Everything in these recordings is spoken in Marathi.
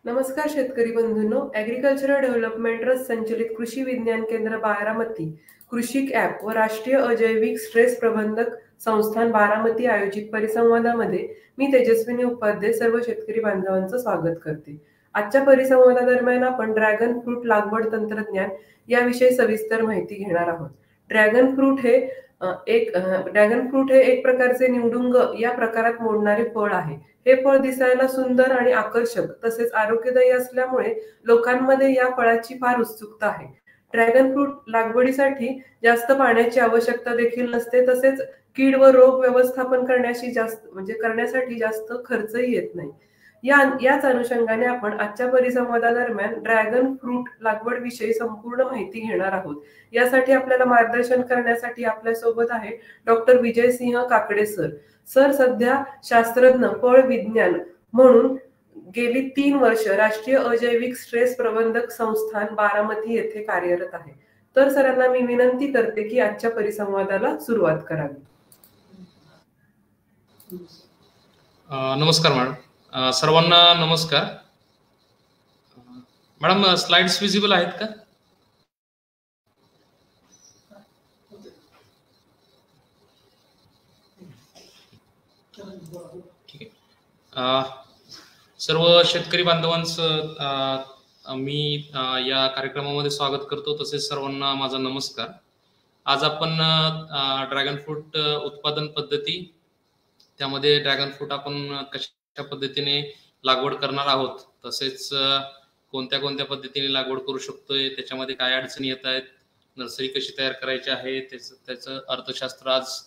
नमस्कार शेतकरी बंधूंनो, ॲग्रिकल्चरल डेव्हलपमेंट ट्रस्ट संचलित कृषी विज्ञान केंद्र बारामती, कृषिक ॲप व राष्ट्रीय अजैविक स्ट्रेस प्रबंधक संस्थान बारामती आयोजित परिसंवादामध्ये मी तेजस्विनी उपाध्याय सर्व शेतकरी बांधवांचं स्वागत करते. आजच्या परिसंवादादरम्यान आपण ड्रॅगन फ्रूट लागवड तंत्रज्ञान याविषयी सविस्तर माहिती घेणार आहोत. ड्रॅगन फ्रूट हे एक प्रकारचे निवडुंग या प्रकारात मोडणारे फळ आहे. हे फळ दिसायला सुंदर आणि आकर्षक तसेच आरोग्यदायी असल्यामुळे लोकांमध्ये या फळाची फार उत्सुकता आहे. ड्रॅगन फ्रूट लागवडीसाठी जास्त पाण्याची आवश्यकता देखील नसते, तसेच कीड व रोग व्यवस्थापन करण्यासाठी जास्त खर्चही येत नाही. याच अनुषंगाने आपण आजच्या परिसंवादादरम्यान ड्रॅगन फ्रूट लागवड विषयी संपूर्ण माहिती घेणार आहोत. यासाठी आपल्याला मार्गदर्शन करण्यासाठी आपल्या सोबत आहे डॉक्टर विजयसिंह काकडे सर सध्या शास्त्रज्ञ फळ विज्ञान म्हणून गेली 3 वर्ष राष्ट्रीय अजैविक स्ट्रेस प्रबंधक संस्थान बारामती येथे कार्यरत आहे. तर सरांना मी विनंती करते की आजच्या परिसंवादाला सुरुवात करावी. नमस्कार मॅडम. सर्वांना नमस्कार. मॅडम स्लाइड्स विजिबल आहेत का? ठीक आहे. सर्व शेतकरी बांधवांचं मी या कार्यक्रमामध्ये स्वागत करतो. तसेच सर्वांना माझा नमस्कार. आज आपण ड्रॅगन फ्रूट उत्पादन पद्धती, त्यामध्ये ड्रॅगन फ्रूट आपण कशा पद्धतीने लागवड करणार आहोत, तसेच कोणत्या कोणत्या पद्धतीने लागवड करू शकतोय, त्याच्यामध्ये काय अडचणी येत आहेत, नर्सरी कशी तयार करायची आहे, त्याचं अर्थशास्त्र आज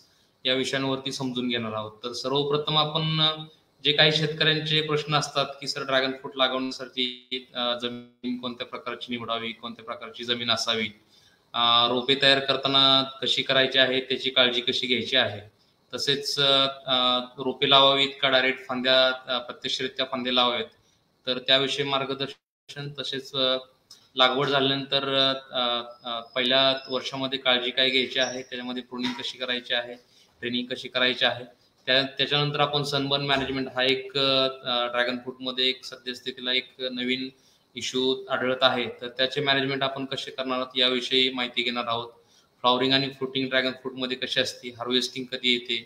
या विषयांवरती समजून घेणार आहोत. तर सर्वप्रथम आपण जे काही शेतकऱ्यांचे प्रश्न असतात की सर ड्रॅगन फ्रूट लागवण्यासाठी जमीन कोणत्या प्रकारची निवडावी, कोणत्या प्रकारची जमीन असावी, रोपे तयार करताना कशी करायची आहे, त्याची काळजी कशी घ्यायची आहे, तसेच रोपे लावावीत का डायरेक्ट फांद्या प्रत्यक्षरित्या फांदे लावावेत, तर त्याविषयी मार्गदर्शन, तसेच लागवड झाल्यानंतर पहिल्या वर्षामध्ये काळजी काय घ्यायची आहे, त्याच्यामध्ये प्रूनिंग कशी करायची आहे, ट्रेनिंग कशी करायची आहे, त्याच्यानंतर आपण सनबर्न मॅनेजमेंट हा एक ड्रॅगन फ्रूटमध्ये एक सद्यस्थितीला एक नवीन इश्यू आढळत आहे, तर त्याचे मॅनेजमेंट आपण कसे करणार आहोत याविषयी माहिती घेणार आहोत. फ्लॉवरिंग आणि फ्रुटिंग ड्रॅगन फ्रूटमध्ये कशी असते, हार्वेस्टिंग कधी येते,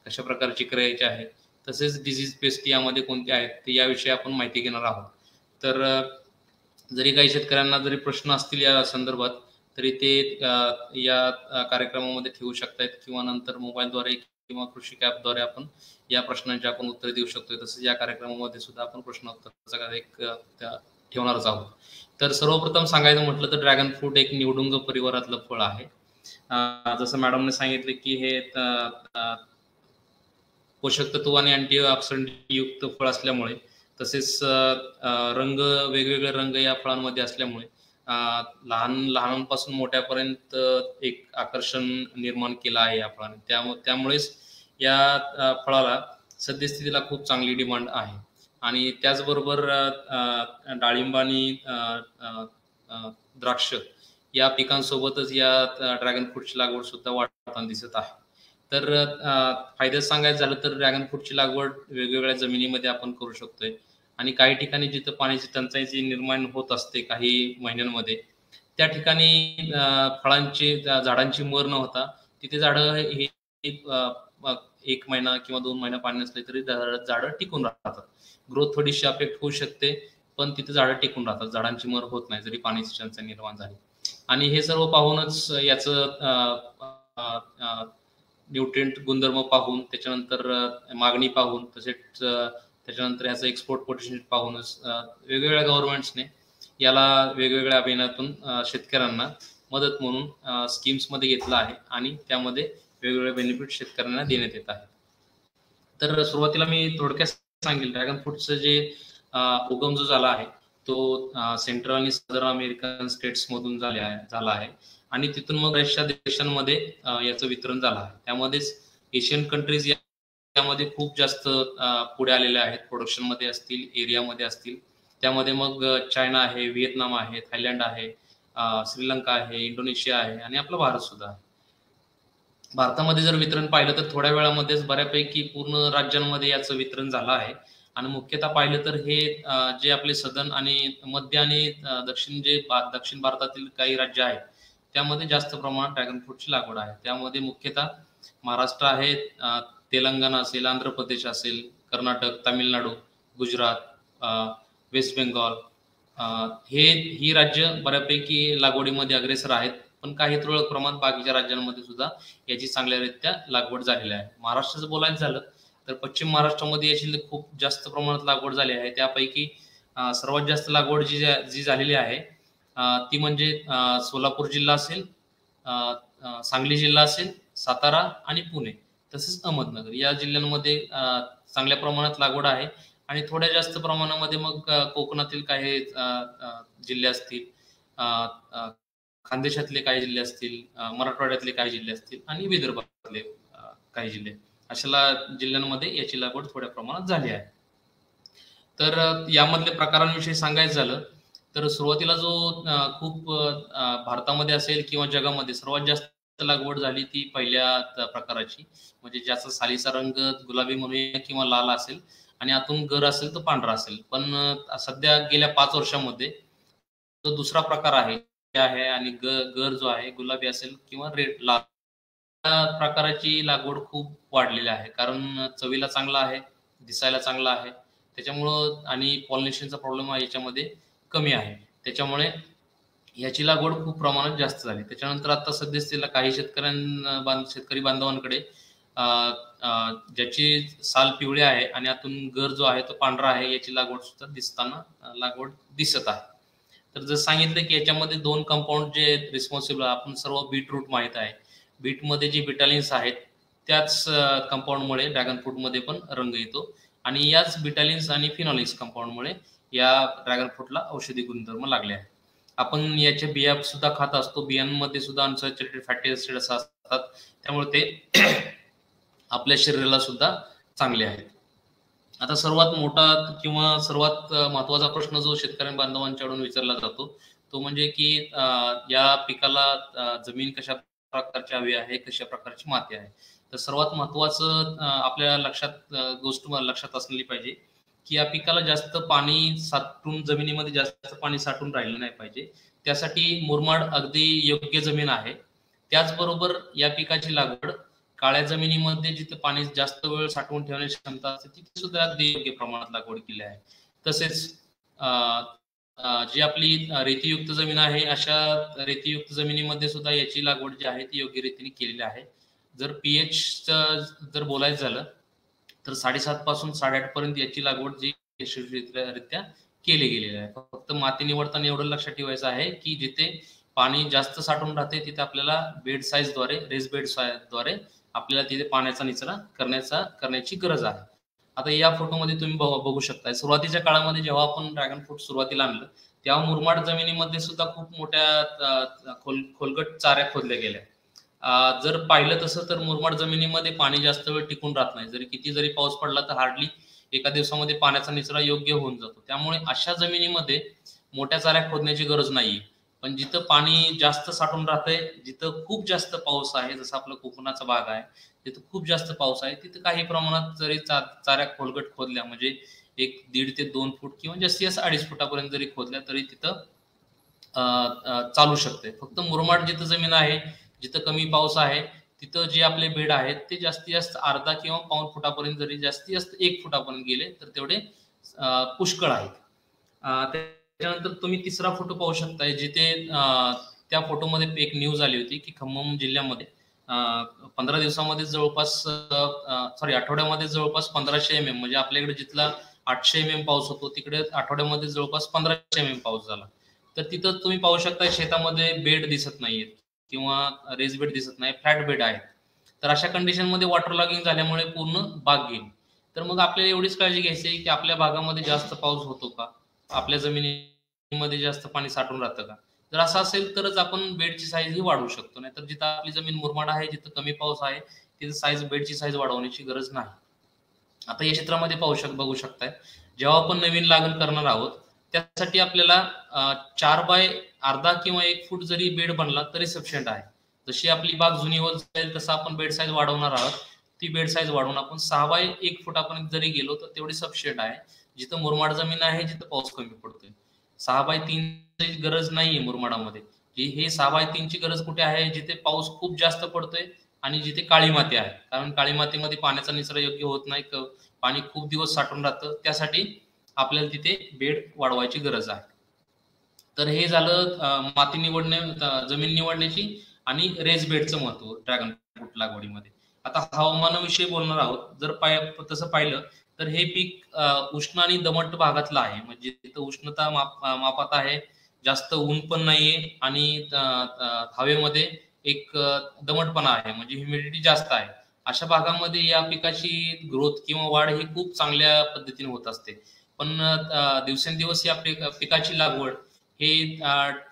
कशा प्रकारची करायची आहे, तसेच डिझीज पेस्ट यामध्ये कोणते आहेत ते याविषयी आपण माहिती घेणार आहोत. तर जरी काही शेतकऱ्यांना जरी प्रश्न असतील या संदर्भात तरी ते या कार्यक्रमामध्ये ठेवू शकतात किंवा नंतर मोबाईलद्वारे किंवा कृषी ॲपद्वारे आपण या प्रश्नांची आपण उत्तर देऊ शकतोय. तसंच या कार्यक्रमामध्ये सुद्धा आपण प्रश्नोत्तराचा एक ठेवणारच आहोत. तर सर्वप्रथम सांगायचं म्हटलं तर ड्रॅगन फ्रूट एक निवडुंग परिवारातलं फळ आहे. जसं मॅडमने सांगितले की हे पोषक तत्व आणि अँटीऑक्सिडंट युक्त फळ असल्यामुळे, तसेच रंग वेगवेगळे रंग या फळांमध्ये असल्यामुळे लहानांपासून मोठ्यापर्यंत एक आकर्षण निर्माण केलं आहे या फळाने. त्यामुळेच या फळाला सद्यस्थितीला खूप चांगली डिमांड आहे. आणि त्याचबरोबर डाळिंब आणि द्राक्ष या पिकांसोबतच या ड्रॅगन फ्रूटची लागवड सुद्धा वाढताना दिसत आहे. तर फायद्यात सांगायचं झालं तर ड्रॅगन फ्रूटची लागवड वेगवेगळ्या जमिनीमध्ये आपण करू शकतोय. आणि काही ठिकाणी जिथं पाण्याची टंचाईची निर्माण होत असते काही महिन्यांमध्ये, त्या ठिकाणी झाडांची मर न होता तिथे झाडं हे 1 महिना किंवा 2 महिना पाणी नसले तरी झाडं टिकून राहतात. ग्रोथ थोडीशी अफेक्ट होऊ शकते, पण तिथे झाडं टिकून राहतात, झाडांची मर होत नाही जरी पाण्याची टंचाई निर्माण झाली. आणि हे सर्व पाहूनच याचं न्यूट्रिएंट गुणधर्म पाहून, त्याच्यानंतर मागणी पाहून, तसेच त्याच्यानंतर ह्याचं एक्सपोर्ट पोटेन्शियल पाहूनच वेगवेगळ्या गव्हर्नमेंट्सने याला वेगवेगळ्या अभियानातून शेतकऱ्यांना मदत म्हणून स्कीम्समध्ये घेतलं आहे आणि त्यामध्ये वेगवेगळे बेनिफिट शेतकऱ्यांना देण्यात येत आहे. तर सुरुवातीला मी थोडक्यात सांगेल ड्रॅगन फ्रूटचं जे उगम जो झाला आहे तो सेंट्रल आणि सदर्न अमेरिकन स्टेट्स मधून झाला आहे आणि तिथून मग बऱ्याचशा देशांमध्ये याचं वितरण झालं आहे. त्यामध्येच एशियन कंट्रीज यामध्ये खूप जास्त पुढे आलेले आहेत, प्रोडक्शन मध्ये असतील, एरियामध्ये असतील. त्यामध्ये मग चायना आहे, व्हिएतनाम आहे, थायलंड आहे, श्रीलंका आहे, इंडोनेशिया आहे आणि आपला भारत सुद्धा आहे. भारतामध्ये जर वितरण पाहिलं तर थोड्या वेळामध्येच बऱ्यापैकी पूर्ण राज्यांमध्ये याचं वितरण झालं आहे आणि मुख्यतः पाहिलं तर हे जे आपले सदन आणि मध्य आणि दक्षिण भारतातील काही राज्य आहेत त्यामध्ये जास्त प्रमाणात ड्रॅगन फ्रूटची लागवड आहे. त्यामध्ये मुख्यतः महाराष्ट्र आहे, तेलंगणा असेल, आंध्र प्रदेश असेल, कर्नाटक, तामिळनाडू, गुजरात, वेस्ट बेंगॉल, ही राज्य बऱ्यापैकी लागवडीमध्ये अग्रेसर आहेत. पण काही तुरळक प्रमाणात बाकीच्या राज्यांमध्ये सुद्धा याची चांगल्यारीत्या लागवड झालेली आहे. महाराष्ट्राचं बोलायचं झालं तर पश्चिम महाराष्ट्रामध्ये याची खूप जास्त प्रमाणात लागवड झाली आहे. त्यापैकी सर्वात जास्त लागवड जी झालेली आहे ती म्हणजे सोलापूर जिल्हा असेल, सांगली जिल्हा असेल, सातारा आणि पुणे तसेच अहमदनगर या जिल्ह्यांमध्ये चांगल्या प्रमाणात लागवड आहे. आणि थोड्या जास्त प्रमाणामध्ये मग कोकणातील काही जिल्हे असतील, खानदेशातले काही जिल्हे असतील, मराठवाड्यातले काही जिल्हे असतील आणि विदर्भातले काही जिल्हे, अशा जिल्ह्यांमध्ये याची लागवड थोड्या प्रमाणात झाली आहे. तर यामधल्या प्रकारांविषयी सांगायचं झालं तर सुरुवातीला जो खूप भारतामध्ये असेल किंवा जगामध्ये सर्वात जास्त लागवड झाली ती पहिल्या प्रकाराची, म्हणजे ज्याचा सालीचा रंग गुलाबी म्हणूया किंवा लाल असेल आणि आतून गर असेल तर पांढरा असेल. पण सध्या गेल्या 5 वर्षांमध्ये जो दुसरा प्रकार आहे आणि गर जो आहे गुलाबी असेल किंवा रेड लाल, त्या प्रकाराची लागवड खूप वाढलेली आहे. कारण चवीला चांगला आहे, दिसायला चांगला आहे त्याच्यामुळं, आणि पॉलिनेशनचा प्रॉब्लेम याच्यामध्ये कमी आहे, त्याच्यामुळे याची लागवड खूप प्रमाणात जास्त झाली. त्याच्यानंतर आता सध्यास्थितीला काही शेतकरी बांधवांकडे ज्याची साल पिवळी आहे आणि आतून गर जो आहे तो पांढरा आहे याची लागवड सुद्धा लागवड दिसत आहे. तर जर सांगितलं की याच्यामध्ये 2 कंपाऊंड जे रिस्पॉन्सिबल, आपण सर्व बीटरूट माहित आहे, बीटमध्ये जे बिटालिन्स आहेत त्याच कंपाऊंडमुळे ड्रॅगन फ्रूटमध्ये पण रंग येतो आणि याच बिटालिन्स आणि फिनॉलिक्स कंपाऊंडमुळे या ड्रॅगन फ्रूटला औषधी गुणधर्म लागले आहेत. आपण याचे बिया सुद्धा खात असतो, बियांमध्ये सुद्धा अनसॅच्युरेटेड फॅटी ऍसिड असतात, त्यामुळे ते आपल्या शरीराला सुद्धा चांगले आहेत. आता सर्वात मोठा किंवा सर्वात महत्वाचा प्रश्न जो शेतकरी बांधवांच्याकडून विचारला जातो तो म्हणजे की या पिकाला जमीन कशा प्रकारची हवी आहे, कशा प्रकारची माती आहे. तर सर्वात महत्वाचं आपल्या गोष्ट लक्षात असलेली पाहिजे की या पिकाला जास्त पाणी साठून, जमिनीमध्ये जास्त पाणी साठून राहिलं नाही पाहिजे. त्यासाठी मुरमाड अगदी योग्य जमीन आहे. त्याचबरोबर या पिकाची लागवड काळ्या जमिनीमध्ये जिथे पाणी जास्त वेळ साठवून ठेवण्याची क्षमता असते तिथे सुद्धा अगदी योग्य प्रमाणात लागवड केली आहे. तसेच जी आपली रेतीयुक्त जमीन आहे अशा रेतीयुक्त जमिनीमध्ये सुद्धा याची लागवड जी आहे ती योग्य रीतीने केलेली आहे. जर पीएच जर बोलायचं झालं तर 7.5 पासून 8.5 पर्यंत याची लागवड जी यशस्वीरित्या केली गेलेली आहे. फक्त माती निवडताना एवढं लक्षात ठेवायचं आहे की जिथे पाणी जास्त साठून राहते तिथे आपल्याला बेड साईजद्वारे, रेस बेड साईजद्वारे आपल्याला तिथे पाण्याचा निचरा करण्याची गरज आहे. आता या फोटोमध्ये तुम्ही बघू शकता, सुरुवातीच्या काळामध्ये जेव्हा आपण ड्रॅगन फ्रूट सुरुवातीला आणलं तेव्हा मुरमाड जमिनीमध्ये सुद्धा खूप मोठ्या खोलगट चाऱ्या खोदल्या गेल्या. जर पाहिलं तसं तर मुरमाड जमिनीमध्ये पाणी जास्त वेळ टिकून राहत नाही, जरी पाऊस पडला तर हार्डली एका दिवसामध्ये पाण्याचा निचरा योग्य होऊन जातो. त्यामुळे अशा जमिनीमध्ये मोठ्या चाऱ्या खोदण्याची गरज नाहीये. पण जिथं पाणी जास्त साठून राहतंय, जिथं खूप जास्त पाऊस आहे, जसं आपलं कोकणाचा भाग आहे तिथं खूप जास्त पाऊस आहे, तिथं काही प्रमाणात जरी चाऱ्या खोलगट खोदल्या म्हणजे 1.5 ते 2 फूट किंवा जास्तीत जास्त 2.5 फुटापर्यंत जरी खोदल्या तरी तिथं चालू शकते. फक्त मुरमाड जिथं जमीन आहे, जिथं कमी पाऊस आहे तिथं जे आपले बेड आहेत ते जास्तीत जास्त अर्धा किंवा पाऊण फुटापर्यंत, जरी जास्तीत जास्त 1 फुटापर्यंत गेले तर तेवढे पुष्कळ आहेत. त्यानंतर तुम्ही तिसरा फोटो पाहू शकताय, जिथे त्या फोटोमध्ये एक न्यूज आली होती की खम्मम जिल्ह्यामध्ये 15 दिवसामध्ये जवळपास आठवड्यामध्ये जवळपास 1500 mm, म्हणजे आपल्याकडे जिथला 800 mm पाऊस होतो तिकडे आठवड्यामध्ये जवळपास 1500 mm पाऊस झाला. तर तिथं तुम्ही पाहू शकता शेतामध्ये बेड दिसत नाहीयेत किंवा रेस बेड दिसत नाही, फ्लॅट बेड आहेत. तर अशा कंडिशन मध्ये वॉटर लॉगिंग झाल्यामुळे पूर्ण बाग गेली. तर मग आपल्याला एवढीच काळजी घ्यायची आहे की आपल्या भागामध्ये जास्त पाऊस होतो का, आपल्या जमिनीमध्ये जास्त पाणी साठून राहतं का. जर असं असेल तरच आपण बेडची साईज ही वाढवू शकतो, नाही तर जिथं आपली जमीन मुरमाड आहे, जिथं कमी पाऊस आहे तिथं बेडची साईज वाढवण्याची गरज नाही. आता या चित्रामध्ये बघू शकताय, जेव्हा आपण नवीन लागण करणार आहोत त्यासाठी आपल्याला 4 बाय अर्धा किंवा 1 फूट जरी बेड बनला तरी सफिशियंट आहे. जशी आपली बाग जुनी होत जाईल तसं आपण बेड साईज वाढवणार आहोत ती बेड साईज वाढवून आपण 6x1 फुटापर्यंत जरी गेलो तर तेवढी सफिशियंट आहे. जिथं मुरमाड जमीन आहे, जिथं पाऊस कमी पडतोय. 6x3 गरज नाहीये मुरमाडामध्ये. हे 6x3 ची गरज कुठे आहे? जिथे पाऊस खूप जास्त पडतोय आणि जिथे काळी माती आहे. कारण काळी मातीमध्ये पाण्याचा निचरा योग्य होत नाही, पाणी खूप दिवस साठून राहतं. त्यासाठी आपल्याला तिथे बेड वाढवायची गरज आहे. तर हे झालं माती निवडणे, जमीन निवडण्याची आणि रेस बेडचं महत्व ड्रॅगन फ्रूट लागवडीमध्ये. आता हवामानाविषयी बोलणार आहोत. जर तसं पाहिलं तर हे पीक उष्ण आणि दमट भागातलं आहे. म्हणजे तिथं उष्णता मापात आहे, जास्त ऊन पण नाहीये आणि हवेमध्ये एक दमटपणा आहे, म्हणजे ह्युमिडिटी जास्त आहे. अशा भागामध्ये या पिकाची ग्रोथ किंवा वाढ ही खूप चांगल्या पद्धतीने होत असते. पण दिवसेंदिवस या पिकाची लागवड हे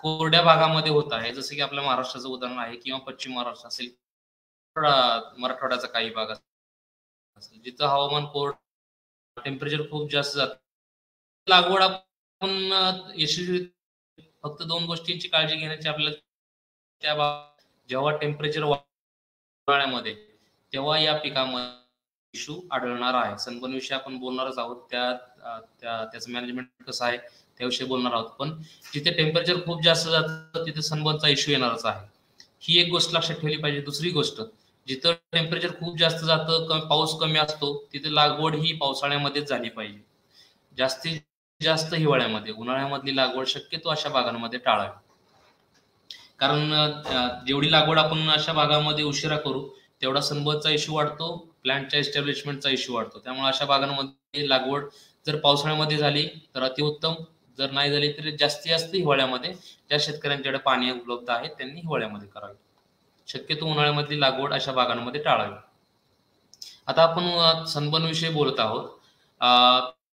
कोरड्या भागामध्ये होत आहे, जसं की आपल्या महाराष्ट्राचं उदाहरण आहे किंवा पश्चिम महाराष्ट्र असेल, मराठवाड्याचा काही भाग असेल, जिथं हवामान कोरड, टेम्परेचर खूप जास्त जात. लागवड आपण यशस्वी फक्त 2 गोष्टींची काळजी घेण्याची आपल्याला, जेव्हा टेम्परेचर उन्हाळ्यामध्ये तेव्हा या पिकामध्ये इश्यू आढळणार आहे. सनबर्न विषयी आपण बोलणारच आहोत, त्याचं मॅनेजमेंट कसं आहे त्याविषयी बोलणार आहोत. पण जिथे टेम्परेचर खूप जास्त जातं तिथे सनबर्नचा इश्यू येणारच आहे. ही एक गोष्ट लक्षात ठेवली पाहिजे. दुसरी गोष्ट, जिथं टेम्परेचर खूप जास्त जातं, पाऊस कमी असतो, तिथे लागवड ही पावसाळ्यामध्येच झाली पाहिजे. जास्तीत जास्त हिवाळ्यामध्ये, उन्हाळ्यामधली लागवड शक्यतो अशा भागांमध्ये टाळावी. कारण जेवढी लागवड आपण अशा भागामध्ये उशिरा करू तेवढा सनबर्नचा इश्यू वाढतो, प्लांटच्या एस्टॅब्लिशमेंटचा इश्यू वाढतो. त्यामुळे अशा भागांमध्ये लागवड जर पावसाळ्यामध्ये झाली तर अतिउत्तम, जर नाही झाली तर जास्तीत जास्त हिवाळ्यामध्ये, ज्या शेतकऱ्यांच्याकडे पाणी उपलब्ध आहे त्यांनी हिवाळ्यामध्ये करावी. शक्यतो उन्हाळ्यामधली लागवड अशा भागांमध्ये टाळावी. आता आपण सनबर्न विषयी बोलत आहोत.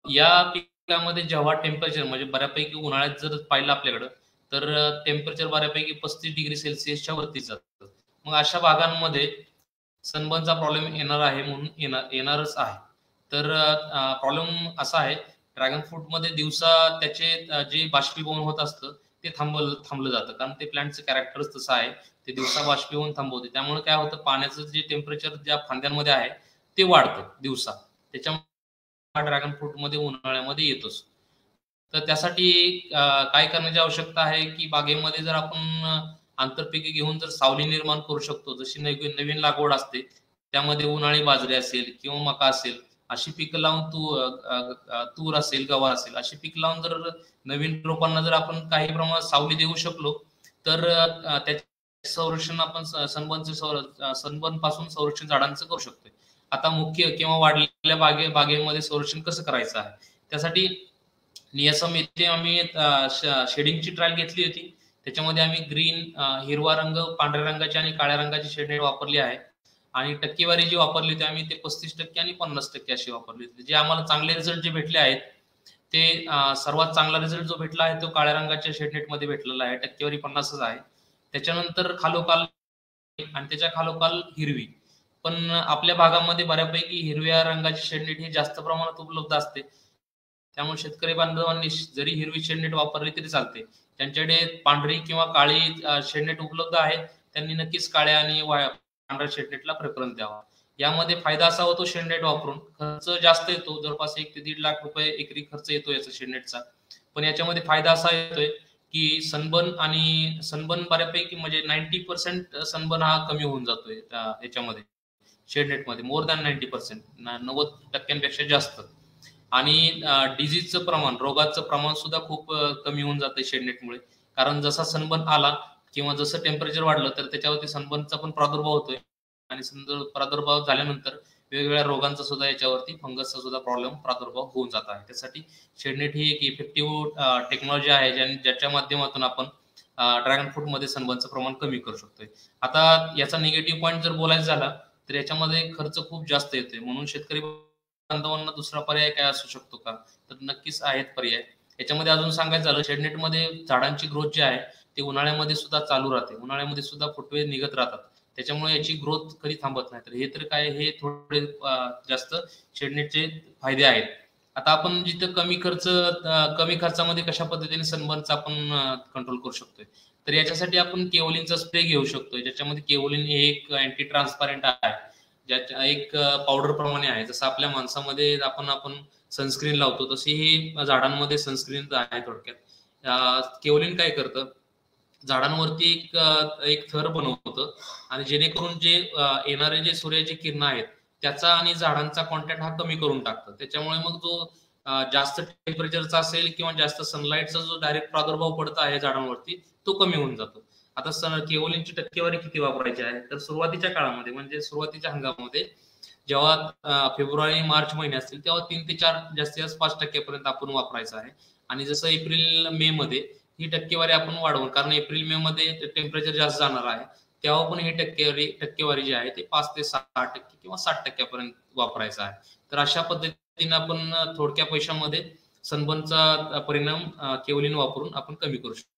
या पिकामध्ये जेव्हा टेम्परेचर म्हणजे बऱ्यापैकी उन्हाळ्यात जर पाहिलं आपल्याकडं तर टेम्परेचर बऱ्यापैकी 35 डिग्री सेल्सिअसच्या वरती जातं. मग अशा भागांमध्ये सनबर्नचा प्रॉब्लेम येणार आहे, म्हणून येणारच आहे. तर प्रॉब्लेम असा आहे, ड्रॅगन फ्रूटमध्ये दिवसा त्याचे जे बाष्पीभवन होत असतं ते थांबलं जातं, कारण ते प्लांटचं कॅरेक्टरच तसं आहे, ते दिवसा बाष्पीभवन थांबवते. त्यामुळे काय होतं, पाण्याचं जे टेम्परेचर ज्या फांद्यांमध्ये आहे ते वाढतं दिवसा. त्याच्यामुळे ड्रॅगन फ्रूटमध्ये उन्हाळ्यामध्ये येतोच. तर त्यासाठी काय करण्याची आवश्यकता आहे की बागेमध्ये जर आपण आंतरपिके घेऊन जर सावली निर्माण करू शकतो, जशी नवीन लागवड असते त्यामध्ये उन्हाळी बाजरी असेल किंवा मका असेल, अशी पिकं लावून तूर असेल, गव्हा असेल, अशी पिकं लावून जर नवीन रोपांना जर आपण काही प्रमाणात सावली देऊ शकलो तर त्याचे संरक्षण आपण सनबर्न पासून संरक्षण झाडांचं करू शकतो. आता मुख्य किंवा वाढलेल्या बागेमध्ये संरक्षण कसं करायचं आहे, त्यासाठी नियासम येथे आम्ही शेडिंगची ट्रायल घेतली होती. त्याच्यामध्ये आम्ही ग्रीन, हिरवा रंग, पांढऱ्या रंगाची आणि काळ्या रंगाची शेड वापरली आहे. आणि टक्केवारी जी वापरली होती आम्ही ते 35% आणि 50% अशी वापरली होती. जे आम्हाला चांगले रिझल्ट जे भेटले आहेत ते सर्वात चांगला रिझल्ट जो भेटला आहे तो काळ्या रंगाच्या शेडनेटमध्ये भेटलेला आहे. टक्केवारी 50च आहे. त्याच्यानंतर खालोखाल आणि त्याच्या खालोखाल हिरवी. पण आपल्या भागामध्ये बऱ्यापैकी हिरव्या रंगाची शेडनेट ही जास्त प्रमाणात उपलब्ध असते. त्यामुळे शेतकरी बांधवांनी जरी हिरवी शेडनेट वापरली तरी चालते. ज्यांच्याकडे पांढरी किंवा काळी शेडनेट उपलब्ध आहे त्यांनी नक्कीच काळ्या आणि पांढऱ्या शेडनेटला प्रेफरन्स द्यावा. यामध्ये फायदा असा होतो, शेडनेट वापरून खर्च जास्त येतो, जवळपास 1 ते 1.5 लाख रुपये एकरी खर्च येतो याचा शेडनेटचा. पण याच्यामध्ये फायदा असा येतोय की सनबर्न बऱ्यापैकी म्हणजे 90% सनबर्न हा कमी होऊन जातोय याच्यामध्ये, शेडनेटमध्ये मोर दॅन 90%, 90% जास्त. आणि डिझीजचं प्रमाण, रोगाचं प्रमाण सुद्धा खूप कमी होऊन जातं शेडनेटमुळे. कारण जसा सनबर्न आला किंवा जसं टेम्परेचर वाढलं तर त्याच्यावरती सनबर्नचा पण प्रादुर्भाव होतोय आणि प्रादुर्भाव झाल्यानंतर वेगवेगळ्या रोगांचा सुद्धा याच्यावरती, फंगसचा सुद्धा प्रादुर्भाव होऊन जात आहे. त्यासाठी शेडनेट ही एक इफेक्टिव्ह टेक्नॉलॉजी आहे ज्याच्या माध्यमातून आपण ड्रॅगन फ्रूटमध्ये सनबर्नचं प्रमाण कमी करू शकतोय. आता याचा निगेटिव्ह पॉईंट जर बोलायचं झाला तर याच्यामध्ये खर्च खूप जास्त येतोय. म्हणून शेतकरी बांधवांना दुसरा पर्याय काय असू शकतो का, तर नक्कीच आहेत पर्याय. याच्यामध्ये अजून सांगायचं झालं, शेडनेटमध्ये झाडांची ग्रोथ जी आहे ते उन्हाळ्यामध्ये सुद्धा चालू राहते, उन्हाळ्यामध्ये सुद्धा फुटवे निघत राहतात. त्याच्यामुळे याची ग्रोथ कधी थांबत नाही. तर हे तर काय, हे थोडे जास्त शेडनेटचे फायदे आहेत. आता आपण जिथं कमी खर्चामध्ये कशा पद्धतीने सनबर्नचा आपण कंट्रोल करू शकतोय, तर याच्यासाठी आपण केओलिनचा स्प्रे घेऊ शकतोय, ज्याच्यामध्ये केओलिन हे एक अँटी ट्रान्सपरंट आहे. ज्याच्या एक पावडर प्रमाणे आहे. जसं आपल्या माणसामध्ये आपण सनस्क्रीन लावतो, तशी ही झाडांमध्ये सनस्क्रीन आहे थोडक्यात. केवलिन काय करतं, झाडांवरती एक थर बनवतं आणि जेणेकरून जे येणारे जे सूर्याची किरण आहेत त्याचा आणि झाडांचा कॉन्टॅक्ट हा कमी करून टाकतं. त्याच्यामुळे मग जो जास्त टेम्परेचरचा असेल किंवा जास्त सनलाईटचा जो डायरेक्ट प्रादुर्भाव पडत आहे झाडांवरती तो कमी होऊन जातो. आता केवलिनची टक्केवारी किती वापरायची आहे, तर सुरुवातीच्या काळामध्ये म्हणजे सुरुवातीच्या हंगामामध्ये जेव्हा फेब्रुवारी मार्च महिने असतील तेव्हा 3 ते 4 जास्तीत जास्त 5% आपण वापरायचं आहे. आणि जसं एप्रिल मे मध्ये ही टक्केवारी आपण वाढवून, कारण एप्रिल मे मध्ये टेम्परेचर जास्त जाणार आहे, तेव्हा पण ही टक्केवारी जी आहे ते 5 ते 6% किंवा 60% वापरायचं आहे. तर अशा पद्धतीने आपण थोडक्या पैशामध्ये सनबर्नचा परिणाम केवलिन वापरून आपण कमी करू शकतो.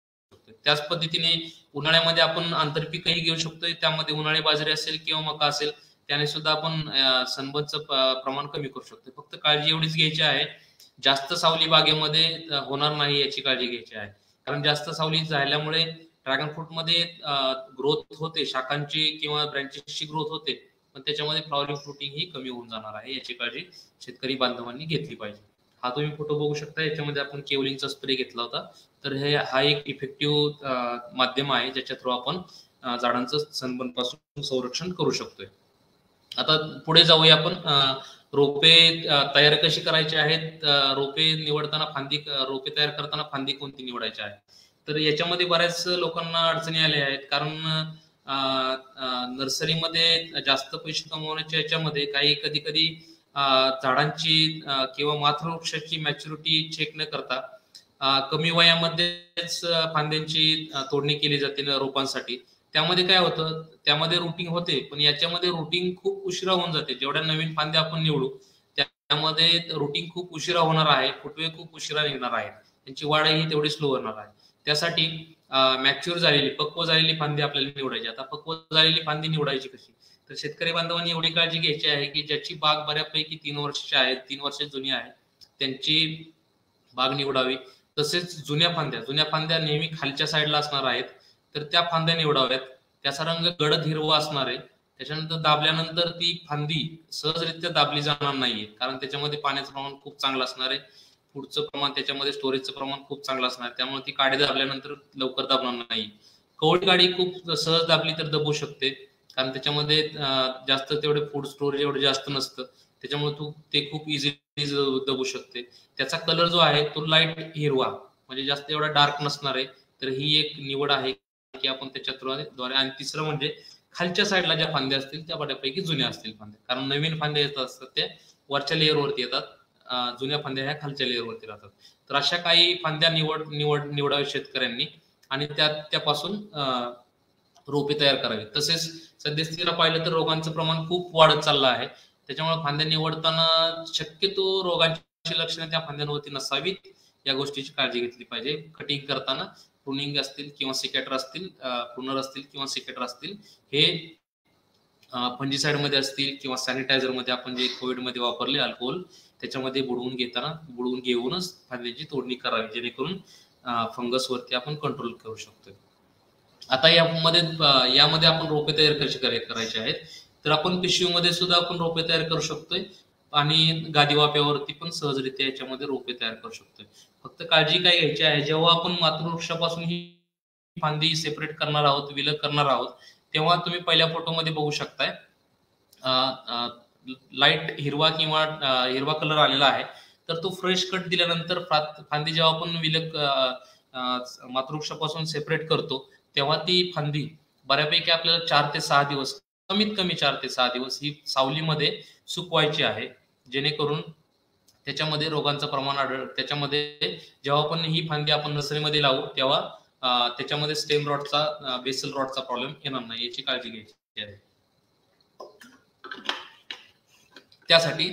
त्याच पद्धतीने उन्हाळ्यामध्ये आपण आंतरपीकही घेऊ शकतो. त्यामध्ये उन्हाळी बाजरी असेल किंवा मका असेल, त्याने सुद्धा आपण सनबर्नचं प्रमाण कमी करू शकतो. फक्त काळजी एवढीच घ्यायची आहे, जास्त सावली बागेमध्ये होणार नाही याची काळजी घ्यायची आहे. कारण जास्त सावली झाल्यामुळे ड्रॅगन फ्रूट मध्ये ग्रोथ होते, शाखांची किंवा ब्रँचेसची ग्रोथ होते, पण त्याच्यामध्ये फ्लॉवरिंग फ्रुटिंग ही कमी होऊन जाणार आहे. याची काळजी शेतकरी बांधवांनी घेतली पाहिजे. हा तुम्ही फोटो बघू शकता, याच्यामध्ये आपण केवलिनचा स्प्रे घेतला होता. तर हा एक इफेक्टिव्ह माध्यम आहे ज्याच्या थ्रू आपण झाडांचं सनबर्न पासून संरक्षण करू शकतोय. आता पुढे जाऊया आपण. रोपे तयार कशी करायची आहेत, रोपे निवडताना रोपे तयार करताना फांदी कोणती निवडायची आहे, तर याच्यामध्ये बऱ्याच लोकांना अडचणी आल्या आहेत. कारण नर्सरीमध्ये जास्त पैसे कमवण्याच्या याच्यामध्ये काही कधी झाडांची किंवा मातृवृक्षाची मॅच्युरिटी चेक न करता कमी वयामध्येच फांद्यांची तोडणी केली जाते रोपांसाठी. त्यामध्ये काय होतं, त्यामध्ये रूटिंग होते, पण याच्यामध्ये रूटिंग खूप उशिरा होऊन जाते. जेवढ्या नवीन फांद्या आपण निवडू त्यामध्ये रूटिंग खूप उशिरा होणार आहे, फुटवे खूप उशिरा निघणार आहेत, त्यांची वाढही तेवढी स्लो होणार आहे. त्यासाठी मॅच्युअर झालेली, पक्व झालेली फांदी आपल्याला निवडायची. आता पक्व झालेली फांदी निवडायची कशी, तर शेतकरी बांधवांनी एवढी काळजी घ्यायची आहे की ज्याची बाग बऱ्यापैकी 3 वर्षाची आहे, 3 वर्ष जुनी आहे, त्यांची बाग निवडावी. तसेच जुन्या फांद्या नेहमी खालच्या साईडला असणार आहेत, तर त्या फांद्या निवडाव्यात. त्याचा रंग गडद हिरवा असणार आहे. त्याच्यानंतर दाबल्यानंतर ती फांदी सहजरित्या दाबली जाणार नाहीये, कारण त्याच्यामध्ये पाण्याचं प्रमाण खूप चांगलं असणार आहे. पुढचं प्रमाण त्याच्यामध्ये स्टोरेजचं प्रमाण खूप चांगलं असणार आहे, त्यामुळे ती काडी दाबल्यानंतर लवकर दाबणार नाही. कवळी काडी खूप सहज दाबली तर दबू शकते, कारण त्याच्यामध्ये जास्त तेवढे फूड स्टोरेज एवढं जास्त नसतं, त्याच्यामुळे ते खूप इझिली दबू शकते. त्याचा कलर जो आहे तो लाईट हिरवा, म्हणजे जास्त एवढा डार्क नसणार आहे. तर ही एक निवड आहे की आपण त्याच्याद्वारे. आणि तिसरं म्हणजे खालच्या साईडला ज्या फांद्या असतील त्या बऱ्यापैकी जुन्या असतील फांद्या, कारण नवीन फांद्या येत असतात त्या वरच्या लेअरवरती येतात, जुन्या फांद्या ह्या खालच्या लेअरवरती राहतात. तर अशा काही फांद्या निवडाव्या शेतकऱ्यांनी आणि त्यापासून रोपे तयार करावी. तसेच सद्यस्थितीला पाहिलं तर रोगांचं प्रमाण खूप वाढत चाललं आहे, त्याच्यामुळे फांद्या निवडताना शक्यतो रोगांची लक्षणं त्या फांद्यांवरती नसावीत या गोष्टीची काळजी घेतली पाहिजे. कटिंग करताना प्रुनिंग असतील किंवा सिकेटर असतील, प्रुनर असतील किंवा सिकेटर असतील, हे फंजीसाइड मध्ये असतील किंवा सॅनिटायझर मध्ये आपण जे कोविड मध्ये वापरले अल्कोहोल, त्याच्यामध्ये बुडवून घेऊनच फांद्याची तोडणी करावी, जेणेकरून फंगस वरती आपण कंट्रोल करू शकतो. आता यामध्ये आपण रोपे तयार कशी करायचे आहेत, तर आपण पिशवीमध्ये सुद्धा आपण रोपे तयार करू शकतोय आणि गादी वाप्यावरती पण सहजरित्या याच्यामध्ये रोपे तयार करू शकतोय. फक्त काळजी काय घ्यायची आहे, जेव्हा आपण मातृवृक्षापासून ही फांदी सेपरेट करणार आहोत, विलग करणार आहोत, तेव्हा तुम्ही पहिल्या फोटोमध्ये बघू शकताय लाईट हिरवा किंवा हिरवा कलर आलेला आहे. तर तो फ्रेश कट दिल्यानंतर फांदी जेव्हा आपण विलग मातृवृक्षापासून सेपरेट करतो तेव्हा ती फांदी बऱ्यापैकी आपल्याला 4 ते 6 दिवस, कमीत कमी 4 ते 6 दिवस ही सावलीमध्ये सुकवायची आहे, जेणेकरून त्याच्यामध्ये रोगांचं प्रमाण त्याच्यामध्ये जेव्हा पण ही फांदी आपण नर्सरीमध्ये लावू तेव्हा त्याच्यामध्ये स्टेम रॉटचा, बेसल रॉटचा प्रॉब्लेम येणार नाही, याची काळजी घ्यायची आहे. त्यासाठी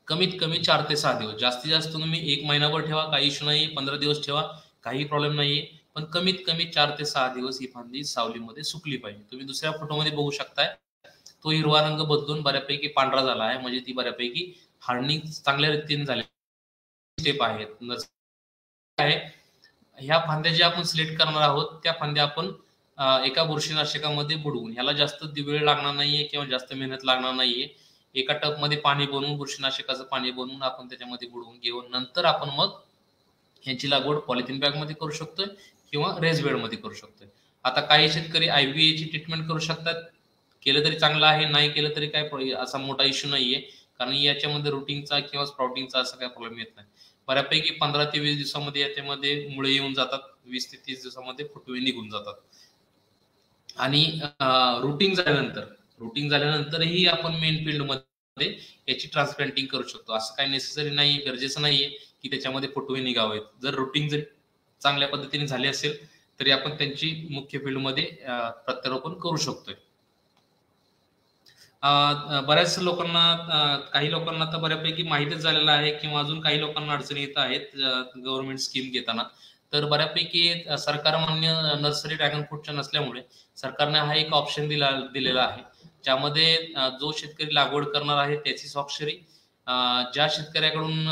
कमीत कमी 4 ते 6 दिवस, जास्तीत जास्त तुम्ही 1 महिनाभर ठेवा, काही इश्यू नाही, 15 दिवस ठेवा, काही प्रॉब्लेम नाहीये, पण कमीत कमी 4 ते 6 दिवस ही फांदी सावलीमध्ये सुकली पाहिजे. तुम्ही दुसऱ्या फोटोमध्ये बघू शकताय, तो हिरवा रंग बदलून बऱ्यापैकी पांढरा झाला आहे, म्हणजे ती बऱ्यापैकी हार्डनिंग चांगल्या रीतीने झाली. स्टेप आहेत ह्या फांद्या ज्या आपण सिलेक्ट करणार आहोत त्या फांद्या आपण एका बुरशीनाशकामध्ये बुडवून, ह्याला जास्त वेळ लागणार नाहीये किंवा जास्त मेहनत लागणार नाहीये. एका टबमध्ये पाणी बनवून, बुरशीनाशकाचं पाणी बनवून आपण त्याच्यामध्ये बुडवून घेऊन नंतर आपण मग ह्याची लागवड पॉलिथिन बॅगमध्ये करू शकतोय किंवा रेज बेडमध्ये करू शकतोय. आता काही शेतकरी IVA ची ट्रीटमेंट करू शकतात. केलं तरी चांगलं आहे, नाही केलं तरी काय असा मोठा इश्यू नाहीये, कारण याच्यामध्ये रुटिंगचा किंवा स्प्राउटिंगचा असा काही प्रॉब्लेम येत नाही. बऱ्यापैकी 15 ते 20 दिवसामध्ये याच्यामध्ये मुळे येऊन जातात, 20 ते 30 दिवसामध्ये फुटवे निघून जातात. आणि रुटिंग झाल्यानंतरही आपण मेन फील्डमध्ये याची ट्रान्सप्लांटिंग करू शकतो. असं काही नेसेसरी नाही, गरजेचं नाहीये की त्याच्यामध्ये फुटवे निघावेत. जर रुटिंग जर चांगल्या पद्धतीने झाली असेल तरी आपण त्यांची मुख्य फील्डमध्ये प्रत्यारोपण करू शकतोय. बऱ्याच लोकांना, काही लोकांना तर बऱ्यापैकी माहितीच झालेलं आहे किंवा अजून काही लोकांना अडचणी येत आहेत गव्हर्नमेंट स्कीम घेताना. तर बऱ्यापैकी सरकारमान्य नर्सरी ड्रॅगन फ्रूटच्या नसल्यामुळे सरकारने हा एक ऑप्शन दिलेला आहे, ज्यामध्ये जो शेतकरी लागवड करणार आहे त्याची स्वाक्षरी, ज्या शेतकऱ्याकडून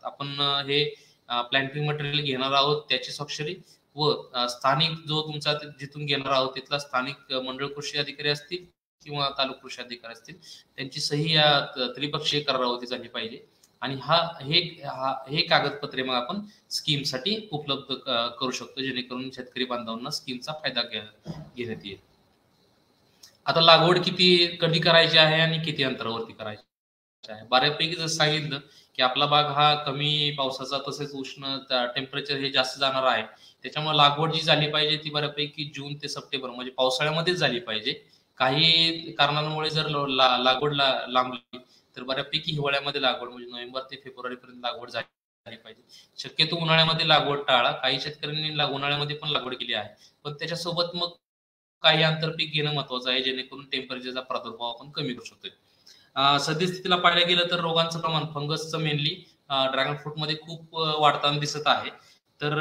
आपण हे प्लॅन्टिंग मटेरियल घेणार आहोत त्याची स्वाक्षरी, व स्थानिक जो तुमचा जिथून घेणार आहोत तिथला स्थानिक मंडळ कृषी अधिकारी असतील किंवा तालुका कृषी अधिकारी असतील, त्यांची सही या त्रिपक्षीय करारावरती झाली पाहिजे. आणि हे कागदपत्रे मग आपण स्कीमसाठी उपलब्ध करू शकतो, जेणेकरून शेतकरी बांधवांना स्कीमचा फायदा घेण्यात येईल. आता लागवड कधी करायची आहे आणि किती अंतरावरती करायची आहे. बऱ्यापैकी जसं सांगितलं की आपला भाग हा कमी पावसाचा तसेच उष्ण टेम्परेचर हे जास्त जाणार आहे, त्याच्यामुळे लागवड जी झाली पाहिजे ती बऱ्यापैकी जून ते सप्टेंबर म्हणजे पावसाळ्यामध्येच झाली पाहिजे. काही कारणांमुळे जर लागवड लांबली तर बऱ्यापैकी हिवाळ्यामध्ये लागवड म्हणजे नोव्हेंबर ते फेब्रुवारी पर्यंत लागवड झाली पाहिजे. शक्यतो उन्हाळ्यामध्ये लागवड टाळा. काही शेतकऱ्यांनी उन्हाळ्यामध्ये पण लागवड केली आहे, पण त्याच्यासोबत मग काही आंतरपीक घेणं महत्वाचं आहे, जेणेकरून टेम्परेचरचा प्रादुर्भाव आपण कमी करू शकतोय. सद्यस्थितीला पाहायला गेलं तर रोगांचं प्रमाण फंगसचं मेनली ड्रॅगन फ्रूट मध्ये खूप वाढताना दिसत आहे. तर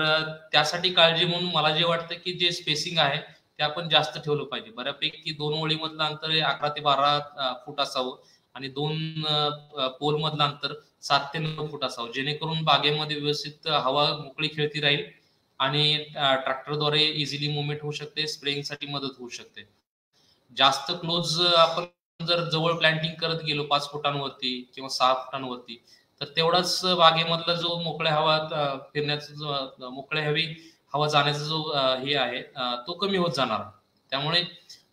त्यासाठी काळजी म्हणून मला जे वाटतं की जे स्पेसिंग आहे ते आपण जास्त ठेवलं पाहिजे. बऱ्यापैकी 2 ओळीमधलं अंतर 11 ते 12 फूट असावं आणि 2 पोल मधलं अंतर 7 ते 9 फूट असावं, जेणेकरून बागेमध्ये व्यवस्थित हवा मोकळी खेळती राहील आणि ट्रॅक्टरद्वारे इझिली मुवमेंट होऊ शकते, स्प्रेइंगसाठी मदत होऊ शकते. जास्त क्लोज आपण जर जवळ प्लॅन्टिंग करत गेलो 5 फुटांवरती किंवा 6 फुटांवरती, तर तेवढाच बागेमधला जो मोकळ्या हवा फिरण्याचा जो मोकळ्या हवा जाण्याचा जो हे आहे तो कमी होत जाणार. त्यामुळे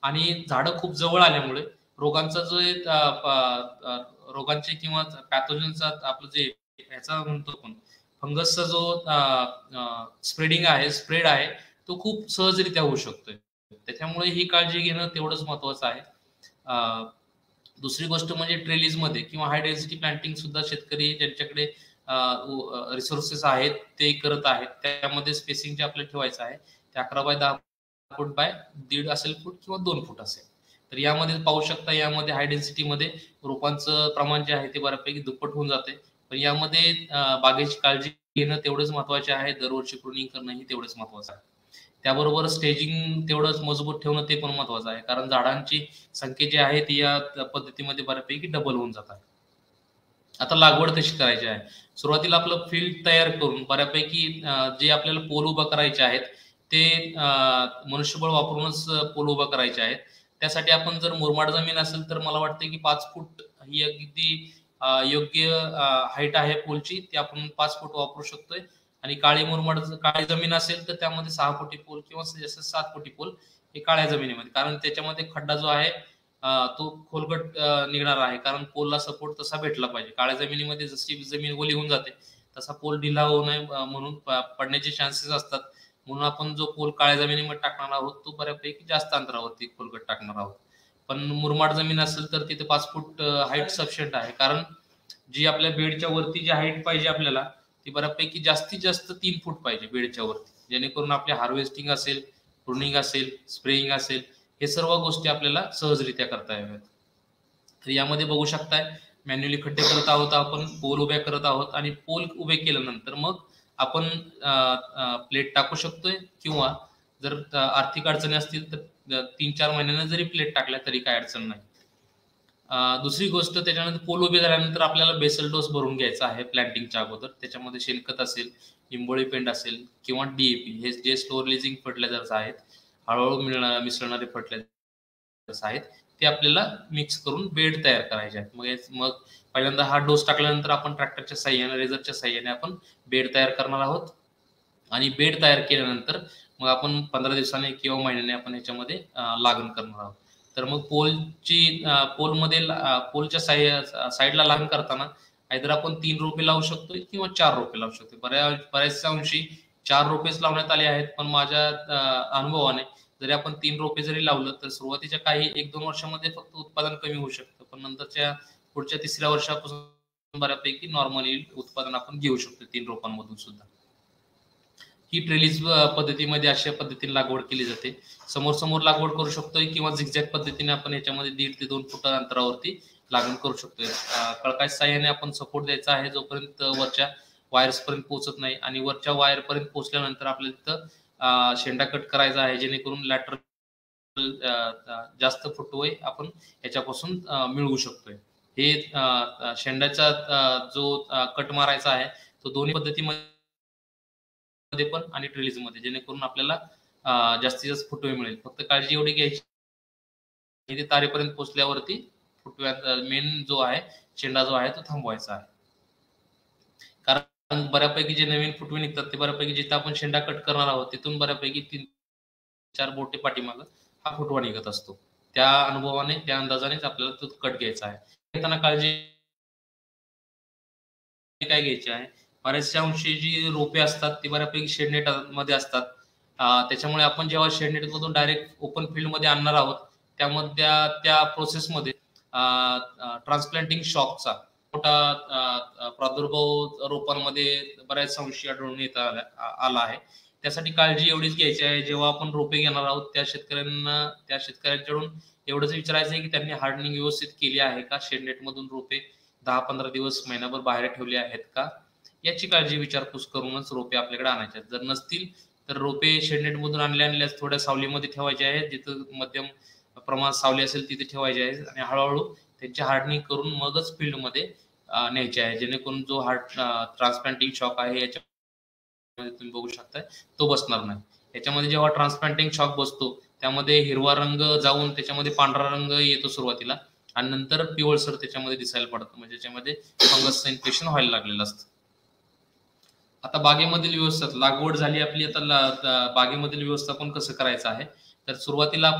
आणि झाडं खूप जवळ आल्यामुळे रोगांचा जो रोगांचे किंवा पॅथोजनचा आपलं जे ह्याचा म्हणतो आपण फंगसचा जो स्प्रेड आहे तो खूप सहजरित्या होऊ शकतोय. त्याच्यामुळे ही काळजी घेणं तेवढंच महत्वाचं आहे. दुसरी गोष्ट म्हणजे ट्रेलिज मध्ये किंवा हाय डेन्सिटी प्लांटिंग सुद्धा शेतकरी ज्यांच्याकडे रिसोर्सेस आहेत ते करत आहेत. त्यामध्ये स्पेसिंग जे आपल्याला ठेवायचं आहे ते 11 बाय 10 फूट बाय 1.5 असेल फूट किंवा 2 फूट असेल. तर यामध्ये पाहू शकता, यामध्ये हाय डेन्सिटी मध्ये रोपांचं प्रमाण जे आहे ते बऱ्यापैकी दुप्पट होऊन जाते. पण यामध्ये बागेची काळजी घेणं तेवढंच महत्वाचे आहे, दरवर्षी प्रूनिंग करणंही तेवढंच महत्वाचं आहे. त्याबरोबर स्टेजिंग तेवढंच मजबूत ठेवणं ते पण महत्वाचं आहे, कारण झाडांची संख्या जी आहे ती या पद्धतीमध्ये बऱ्यापैकी डबल होऊन जातात. आता लागवड कशी करायची आहे. सुरुवातीला आपलं फील्ड तयार करून बऱ्यापैकी जे आपल्याला पोल उभा करायचे आहेत ते मनुष्यबळ वापरूनच पोल उभा करायचे आहेत. त्यासाठी आपण जर मुरमाड जमीन असेल तर मला वाटतं की 5 फूट ही अगदी योग्य हाईट आहे पोलची, ती आपण 5 फूट वापरू शकतोय. आणि काळी जमीन असेल तर त्यामध्ये 6 फुटी पोल किंवा 7 फुटी पोल हे काळ्या जमिनीमध्ये, कारण त्याच्यामध्ये खड्डा जो आहे तो खोलगट निघणार आहे, कारण पोलला सपोर्ट तसा भेटला पाहिजे. काळ्या जमिनीमध्ये जशी जमीन ओली होऊन जाते तसा पोल ढिला होऊ नये म्हणून पडण्याचे चान्सेस असतात. म्हणून आपण जो पोल काळ्या जमिनीमध्ये टाकणार आहोत तो बऱ्यापैकी जास्त अंतरावरती खोलगट टाकणार आहोत. पण मुरमाड जमीन असेल तर तिथे 5 फूट हाईट सफिशियंट आहे, कारण जी आपल्या बेडच्या वरती जी हाईट पाहिजे आपल्याला ती बऱ्यापैकी जास्तीत जास्त 3 फूट पाहिजे बेडच्या वरती, जेणेकरून आपले हार्वेस्टिंग असेल, प्रूनिंग असेल, स्प्रेइंग असेल, हे सर्व गोष्टी आपल्याला सहजरित्या करता याव्यात. तर यामध्ये बघू शकताय मॅन्युअली खड्डे करत आहोत आपण, पोल उभ्या करत आहोत आणि पोल उभे केल्यानंतर मग आपण प्लेट टाकू शकतोय, किंवा जर आर्थिक अडचणी असतील तर 3-4 महिन्यांना जरी प्लेट टाकल्या तरी काय अडचण नाही. दुसरी गोष्ट, त्याच्यानंतर पोल उभे झाल्यानंतर आपल्याला बेसल डोस भरून घ्यायचा आहे प्लॅन्टिंगच्या अगोदर. त्याच्यामध्ये शेणखत असेल, लिंबोळी पेंड असेल किंवा DAP, हे जे स्लो रिलीजिंग फर्टिलायझर्स आहेत, हळूहळू मिसळणारे फर्टिलायझर्स आहेत, ते आपल्याला मिक्स करून बेड तयार करायचे आहेत. मग पहिल्यांदा हा डोस टाकल्यानंतर आपण ट्रॅक्टरच्या साह्याने, रेझरच्या साह्याने आपण बेड तयार करणार आहोत. आणि बेड तयार केल्यानंतर मग आपण 15 दिवसांनी किंवा महिन्याने आपण ह्याच्यामध्ये लागण करणार आहोत. तर मग पोलच्या साईडला लागण करताना आयदर आपण 3 रोपे लावू शकतो किंवा 4 रोपे लावू शकतो. बऱ्याचशा अंशी 4 रोपेच लावण्यात आले आहेत, पण माझ्या अनुभवाने जरी आपण 3 रोपे जरी लावलं तर सुरुवातीच्या काही 1-2 वर्षामध्ये फक्त उत्पादन कमी होऊ शकतं, पण नंतरच्या पुढच्या 3ऱ्या वर्षापासून बऱ्यापैकी नॉर्मली उत्पादन आपण घेऊ शकतो 3 रोपांमधून सुद्धा. ही ट्रेलिस पद्धतीमध्ये अशा पद्धतीने लागवड केली जाते. समोर लागवड करू शकतोय किंवा झिगझॅग पद्धतीने आपण याच्यामध्ये 1.5 ते 2 फूट अंतरावरती लागण करू शकतोय. कळकाच्या साह्याने आपण सपोर्ट द्यायचा आहे जोपर्यंत वरच्या वायर्स पर्यंत पोहोचत नाही, आणि वरच्या वायर पर्यंत पोहोचल्यानंतर आपल्याला तिथं शेंडा कट करायचा आहे, जेणेकरून लॅटरल जास्त फुटवे आपण याच्यापासून मिळवू शकतोय. हे शेंड्याचा जो कट मारायचा आहे तो दोन्ही पद्धतीमध्ये पण आणि ट्रेलिस मध्ये, जेणेकरून आपल्याला जास्तीत जास्त फुटवे मिळेल. फक्त काळजी एवढी घ्यायची, ते तारेपर्यंत पोहोचल्यावरती फुटव्यात मेन जो आहे शेंडा जो आहे तो थांबवायचा आहे. कारण बऱ्यापैकी जे नवीन फुटवे निघतात ते बऱ्यापैकी जिथं आपण शेंडा कट करणार आहोत तिथून बऱ्यापैकी 3-4 बोटे पाठीमागं हा फुटवा निघत असतो. त्या अनुभवाने, त्या अंदाजानेच आपल्याला तो कट घ्यायचा आहे. घेताना काळजी काय घ्यायची आहे, बऱ्याचशा अंशी जी रोपे असतात ती बऱ्यापैकी शेडनेट मध्ये असतात. त्याच्यामुळे आपण जेव्हा शेडनेट मधून डायरेक्ट ओपन फील्ड मध्ये आणणार आहोत त्यामध्ये त्या प्रोसेसमध्ये ट्रान्सप्लांटिंग शॉकचा मोठा प्रादुर्भाव रोपांमध्ये बऱ्याच अंशी आढळून आला आहे. त्यासाठी काळजी एवढीच घ्यायची आहे, जेव्हा आपण रोपे घेणार आहोत त्या शेतकऱ्यांकडून एवढंच विचारायचं आहे की त्यांनी हार्डनिंग व्यवस्थित केली आहे का, शेडनेट मधून रोपे 10-15 दिवस, महिनाभर बाहेर ठेवले आहेत का, याची काळजी विचारपूस करूनच रोपे आपल्याकडे आणायचे. जर नसतील तर रोपे शेडनेट मधून आणल्यास थोड्या सावलीमध्ये ठेवायचे आहेत, जिथं मध्यम प्रमाणात सावली असेल तिथे ठेवायचे आहे, आणि हळूहळू त्यांची हार्डनिंग करून मगच फील्डमध्ये न्यायचे आहे, जेणेकरून जो ट्रान्सप्लांटिंग शॉक आहे याच्यामध्ये तुम्ही बघू शकताय तो बसणार नाही. याच्यामध्ये जेव्हा ट्रान्सप्लांटिंग शॉक बसतो त्यामध्ये हिरवा रंग जाऊन त्याच्यामध्ये पांढरा रंग येतो सुरुवातीला, आणि नंतर पिवळसर त्याच्यामध्ये दिसायला पडतं, म्हणजे त्याच्यामध्ये फंगसचं इन्फेक्शन व्हायला लागलेलं असतं. आता बागेमधील व्यवस्था लागवड झाली आपली, आता बागेमधील व्यवस्थापन कसं करायचं आहे. तर सुरुवातीला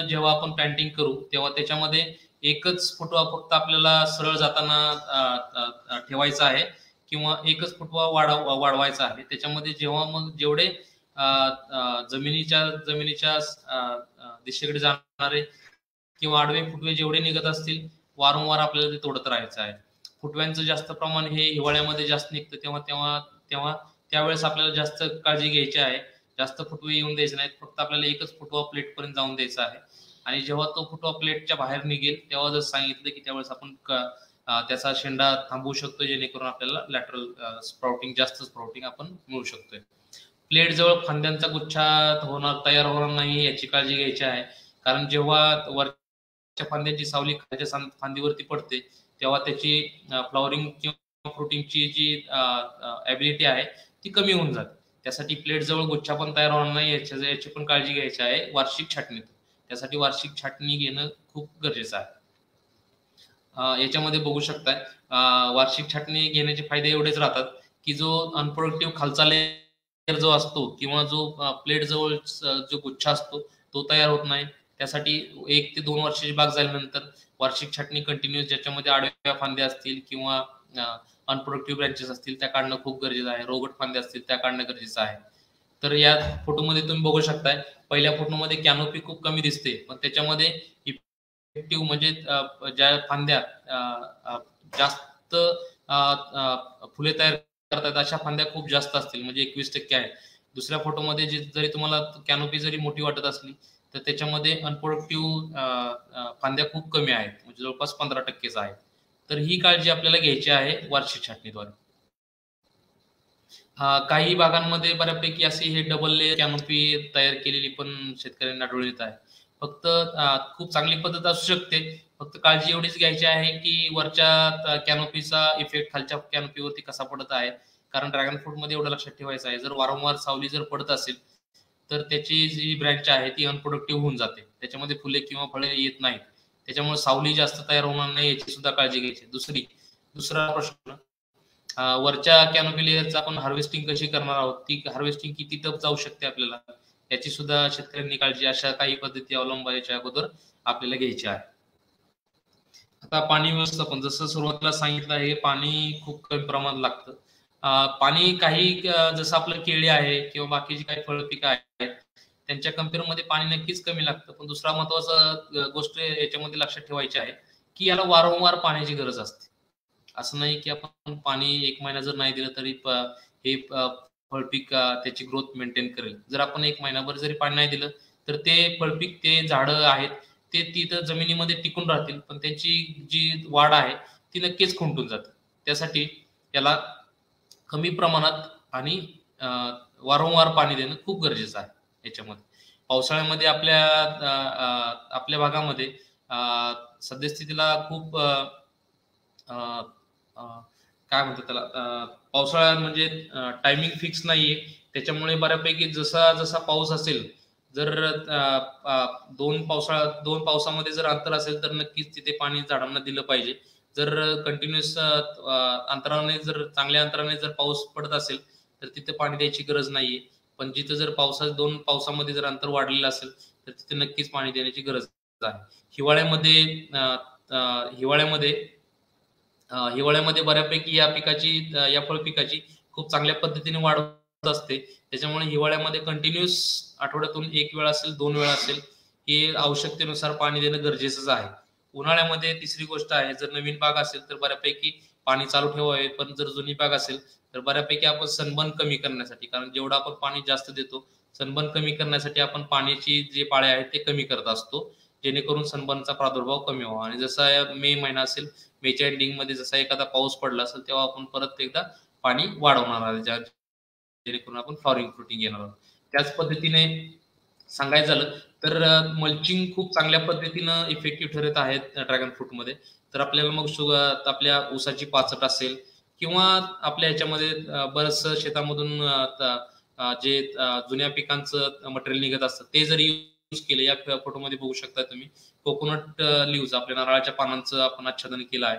जेव्हा आपण प्लॅन्टिंग करू तेव्हा त्याच्यामध्ये एकच फुटवा फक्त आपल्याला सरळ जाताना ठेवायचा आहे, किंवा एकच फुटवा वाढवायचा आहे. त्याच्यामध्ये जेव्हा मग जेवढे जमिनीच्या दिशेकडे जाणारे किंवा आडवे फुटवे जेवढे निघत असतील वारंवार आपल्याला ते तोडत राहायचं आहे. फुटव्यांचं जास्त प्रमाण हे हिवाळ्यामध्ये जास्त निघतं, तेव्हा त्यावेळेस आपल्याला जास्त काळजी घ्यायची आहे. जास्त फुटवे येऊन द्यायचे नाहीत, फक्त आपल्याला एकच फुटवा प्लेट पर्यंत जाऊन द्यायचा आहे. आणि जेव्हा तो फुटवा प्लेटच्या बाहेर निघेल तेव्हा जर सांगितलं की त्यावेळेस आपण त्याचा शेंडा थांबवू शकतो, जेणेकरून आपल्याला लॅटरल जास्त स्प्राउटिंग आपण मिळू शकतोय. प्लेट जवळ फांद्यांचा गुच्छा तयार होणार नाही याची काळजी घ्यायची आहे, कारण जेव्हा वरच्या फांद्यांची सावली खालच्या फांदीवरती पडते तेव्हा त्याची फ्लॉवरिंग किंवा फ्रुटिंगची जी ॲबिलिटी आहे ती कमी होऊन जाते. त्यासाठी प्लेट जवळ गुच्छा पण तयार होणार नाही याची पण काळजी घ्यायची आहे वार्षिक छाटणीत. त्यासाठी वार्षिक छाटणी घेणं खूप गरजेचं आहे. याच्यामध्ये बघू शकताय वार्षिक छाटणी घेण्याचे फायदे एवढेच राहतात की जो अनप्रोडक्टिव्ह खालचा लेयर जो असतो किंवा जो प्लेट जवळ जो गुच्छा असतो तो तयार होत नाही. त्यासाठी 1 ते 2 वर्षाची बाग झाल्यानंतर वार्षिक छाटणी कंटिन्यूस, ज्याच्यामध्ये आडव्या फांद्या असतील किंवा अनप्रोडक्टिव्ह ब्रँचेस असतील त्या काढणं खूप गरजेचं आहे, रोगट फांद्या असतील त्या काढणं गरजेचं आहे. तर या फोटोमध्ये तुम्ही बघू शकताय, पहिल्या फोटोमध्ये कॅनोपी खूप कमी दिसते, पण त्याच्यामध्ये इफेक्टिव्ह म्हणजे ज्या फांद्या जास्त फुले तयार करतात अशा फांद्या खूप जास्त असतील, म्हणजे 21% आहे. दुसऱ्या फोटोमध्ये जरी तुम्हाला कॅनोपी जरी मोठी वाटत असली तर त्याच्यामध्ये अनप्रोडक्टिव्ह फांद्या खूप कमी आहेत, म्हणजे जवळपास 15%च आहेत. तर ही काळजी आपल्याला घ्यायची आहे वार्षिक छाटणीद्वारे. काही भागांमध्ये बऱ्यापैकी अशी हे डबल लेयर कॅनोपी तयार केलेली पण शेतकऱ्यांना आढळून येत आहे. फक्त खूप चांगली पद्धत असू शकते. फक्त काळजी एवढीच घ्यायची आहे की वरच्या कॅनोपीचा इफेक्ट खालच्या कॅनोपीवरती कसा पडत आहे. कारण ड्रॅगन फ्रूटमध्ये एवढं लक्षात ठेवायचं आहे, जर वारंवार सावली जर पडत असेल तर त्याची जी ब्रँच आहे ती अनप्रोडक्टिव्ह होऊन जाते. त्याच्यामध्ये फुले किंवा फळे येत नाहीत. त्याच्यामुळे सावली जास्त तयार होणार नाही याची सुद्धा काळजी घ्यायची. दुसरा प्रश्न, वरच्या कॅनोपी लेयरचं आपण हार्वेस्टिंग कशी करणार आहोत, ती हार्वेस्टिंग किती तप जाऊ शकते आपल्याला, याची सुद्धा शेतकऱ्यांनी काळजी अशा काही पद्धती अवलंबायच्या अगोदर आपल्याला घ्यायची आहे. आता पाणी व्यवस्थापन, जसं सुरुवातीला सांगितलं आहे, पाणी खूप कमी प्रमाणात लागतं. पाणी काही जसं आपलं केळी आहे किंवा बाकीची काही फळपिकं आहेत त्यांच्या कम्पेअरमध्ये पाणी नक्कीच कमी लागतं. पण दुसरा महत्वाचा गोष्ट याच्यामध्ये लक्षात ठेवायची आहे की याला वारंवार पाण्याची गरज असते. असं नाही की आपण पाणी 1 महिना जर नाही दिलं तरी हे फळपीक त्याची ग्रोथ मेंटेन करेल. जर आपण 1 महिनाभर जरी पाणी नाही दिलं तर ते फळपीक, ते झाडं आहेत ते तिथं जमिनीमध्ये टिकून राहतील, पण त्यांची जी वाढ आहे ती नक्कीच खुंटून जाते. त्यासाठी याला कमी प्रमाणात आणि वारंवार पाणी देणं खूप गरजेचं आहे याच्यामध्ये. पावसाळ्यामध्ये आपल्या भागामध्ये सद्यस्थितीला खूप काय म्हणतात त्याला, पावसाळ्यात म्हणजे टायमिंग फिक्स नाहीये. त्याच्यामुळे बऱ्यापैकी जसा जसा पाऊस असेल, जर 2 पावसामध्ये जर अंतर असेल तर नक्कीच तिथे पाणी झाडांना दिलं पाहिजे. जर कंटिन्युअस अंतराने, जर चांगल्या अंतराने जर पाऊस पडत असेल तर तिथे पाणी द्यायची गरज नाहीये. पण जिथं जर 2 पावसामध्ये जर अंतर वाढलेलं असेल तर तिथे नक्कीच पाणी देण्याची गरज आहे. हिवाळ्यामध्ये हिवाळ्यामध्ये हिवाळ्यामध्ये बऱ्यापैकी या फळ पिकाची खूप चांगल्या पद्धतीने वाढ होत असते. त्याच्यामुळे हिवाळ्यामध्ये कंटिन्युअस आठवड्यातून 1 वेळा असेल, 2 वेळा असेल, हे आवश्यकतेनुसार पाणी देणं गरजेचंच आहे. उन्हाळ्यामध्ये तिसरी गोष्ट आहे, जर नवीन बाग असेल तर बऱ्यापैकी पाणी चालू ठेवावे. पण जर जुनी बाग असेल तर बऱ्यापैकी आपण सनबर्न कमी करण्यासाठी, कारण जेवढं आपण पाणी जास्त देतो, सनबर्न कमी करण्यासाठी आपण पाण्याची जे पाळे आहेत ते कमी करत असतो, जेणेकरून सनबर्नचा प्रादुर्भाव कमी व्हावा. आणि जसा मे महिना असेल, मेच्या एंडिंग मध्ये जसा एखादा पाऊस पडला असेल तेव्हा आपण परत एकदा पाणी वाढवणार आहोत, जेणेकरून आपण फ्लॉवरिंग फ्रुटिंग घेणार आहोत. त्याच पद्धतीने सांगायचं झालं तर मल्चिंग खूप चांगल्या पद्धतीनं इफेक्टिव्ह ठरत आहेत ड्रॅगन फ्रूटमध्ये. तर आपल्याला मग आपल्या ऊसाची पाचट असेल किंवा आपल्या ह्याच्यामध्ये बरंचसं शेतामधून जे जुन्या पिकांचं मटेरियल निघत असतं ते जरी यूज केले, या फोटोमध्ये बघू शकता तुम्ही कोकोनट लिव्ज, आपल्या नारळाच्या पानांचं आपण आच्छादन केलं आहे.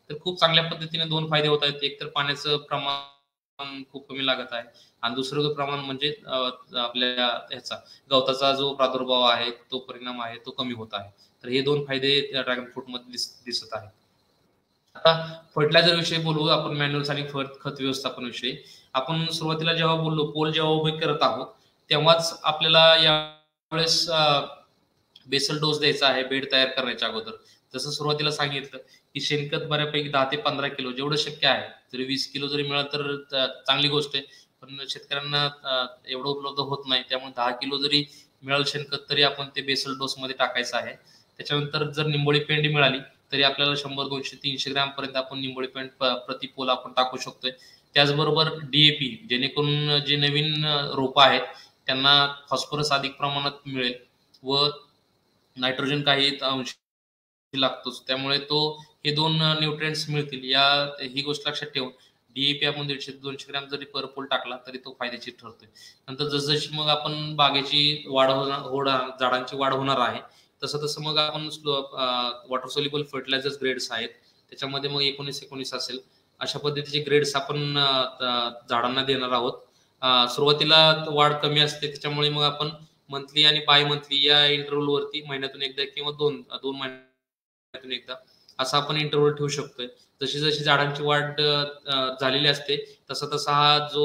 तर खूप चांगल्या पद्धतीने 2 फायदे होत आहेत. एक तर पाण्याचं प्रमाण खूप कमी लागत आहे आणि दुसरं प्रमाण म्हणजे आपल्या ह्याचा गवताचा जो प्रादुर्भाव आहे, तो परिणाम आहे तो कमी होत आहे. तर हे 2 फायदे ड्रॅगन फ्रूट मध्ये दिसत आहेत. आता फर्टिलायझर विषयी बोलू आपण, मॅन्युअल्स आणि खत व्यवस्थापन विषयी. आपण सुरुवातीला जेव्हा बोललो, पोल जेव्हा उभे करत आहोत तेव्हाच आपल्याला यावेळेस बेसल डोस द्यायचा आहे बेड तयार करण्याच्या अगोदर. जसं सुरुवातीला सांगितलं की शेणखत बऱ्यापैकी 10 ते 15 किलो जेवढं शक्य आहे, जरी 20 किलो जरी मिळालं तर चांगली गोष्ट आहे. पण शेतकऱ्यांना एवढं उपलब्ध होत नाही, त्यामुळे 10 किलो जरी मिळालं शेणखत तरी आपण ते बेसल डोस मध्ये टाकायचं आहे. त्याच्यानंतर जर निंबोळी पेंडी मिळाली तरी आपल्याला 100, 200, 300 ग्रॅम पर्यंत आपण निंबोळी पेंड प्रति पोल आपण टाकू शकतोय. त्याचबरोबर डीएपी, जेणेकरून जे नवीन रोपं आहेत त्यांना फॉस्फरस अधिक प्रमाणात मिळेल व नायट्रोजन काही अंश लागतोच, त्यामुळे हे 2 न्यूट्रिएंट्स मिळतील. ही गोष्ट लक्षात ठेवून डीएपी आपण 150-200 ग्रॅम जरी पर पोल टाकला तरी तो फायदेशीर ठरतोय. नंतर जसजशी मग आपण बागेची वाढ होणार, झाडांची वाढ होणार आहे, तसं तसं मग आपण वॉटर सोल्युबल फर्टिलायझर्स ग्रेड्स आहेत, त्याच्यामध्ये मग 19-19 असेल, अशा पद्धतीचे ग्रेड्स आपण झाडांना देणार आहोत. सुरुवातीला वाढ कमी असते, त्याच्यामुळे मग आपण मंथली आणि बाय मंथली या इंटरव्हल वरती महिन्यातून एकदा किंवा 2 महिन्यातून एकदा असा आपण इंटरव्हल ठेवू शकतोय. जशी जशी झाडांची वाढ झालेली असते तसा तसा हा जो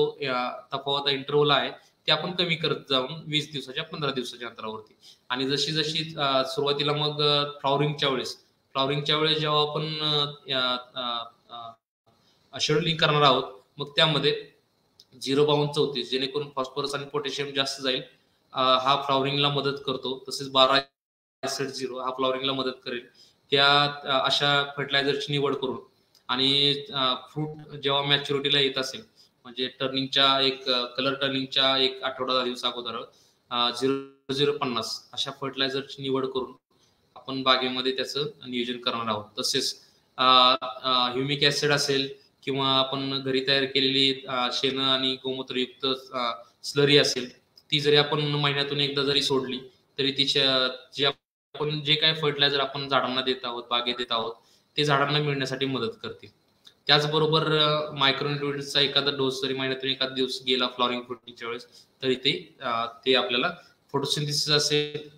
तफावत इंटरव्हल आहे ते आपण कमी करत जाऊन 20 दिवसाच्या 15 दिवसाच्या अंतरावरती. आणि जशी जशी सुरुवातीला मग फ्लॉवरिंगच्या वेळेस जेव्हा आपण शेड्युलिंग करणार आहोत, मग त्यामध्ये 0:34 जेणेकरून फॉस्फरस आणि पोटॅशियम जास्त जाईल, हा फ्लॉवरिंगला मदत करतो. तसेच 12:0 हा फ्लॉवरिंगला मदत करेल. अशा फर्टिलायझरची निवड करून आणि फ्रूट जेव्हा मॅच्युरिटीला येत असेल, म्हणजे कलर टर्निंगच्या 1 आठवडा दिवसा अगोदर 0050 अशा फर्टिलायझरची निवड करून आपण बागेमध्ये त्याचं नियोजन करणार आहोत. तसेच ह्युमिक ऍसिड असेल किंवा आपण घरी तयार केलेली शेण आणि गोमूत्रयुक्त स्लरी असेल, ती जरी आपण महिन्यातून एकदा जरी सोडली तरी तिच्या आपण जे काय फर्टिलायझर आपण झाडांना देत आहोत, बागेत देत आहोत, ते झाडांना मिळण्यासाठी मदत करते. त्याचबरोबर मायक्रोन्युट्रिएंट्सचा एखादा डोस जरी महिन्यातून एखादा दिवस गेला फ्लॉवरिंग फ्रुटिंगच्या वेळेस तरी ते आपल्याला फोटोसिंथेसिस असेल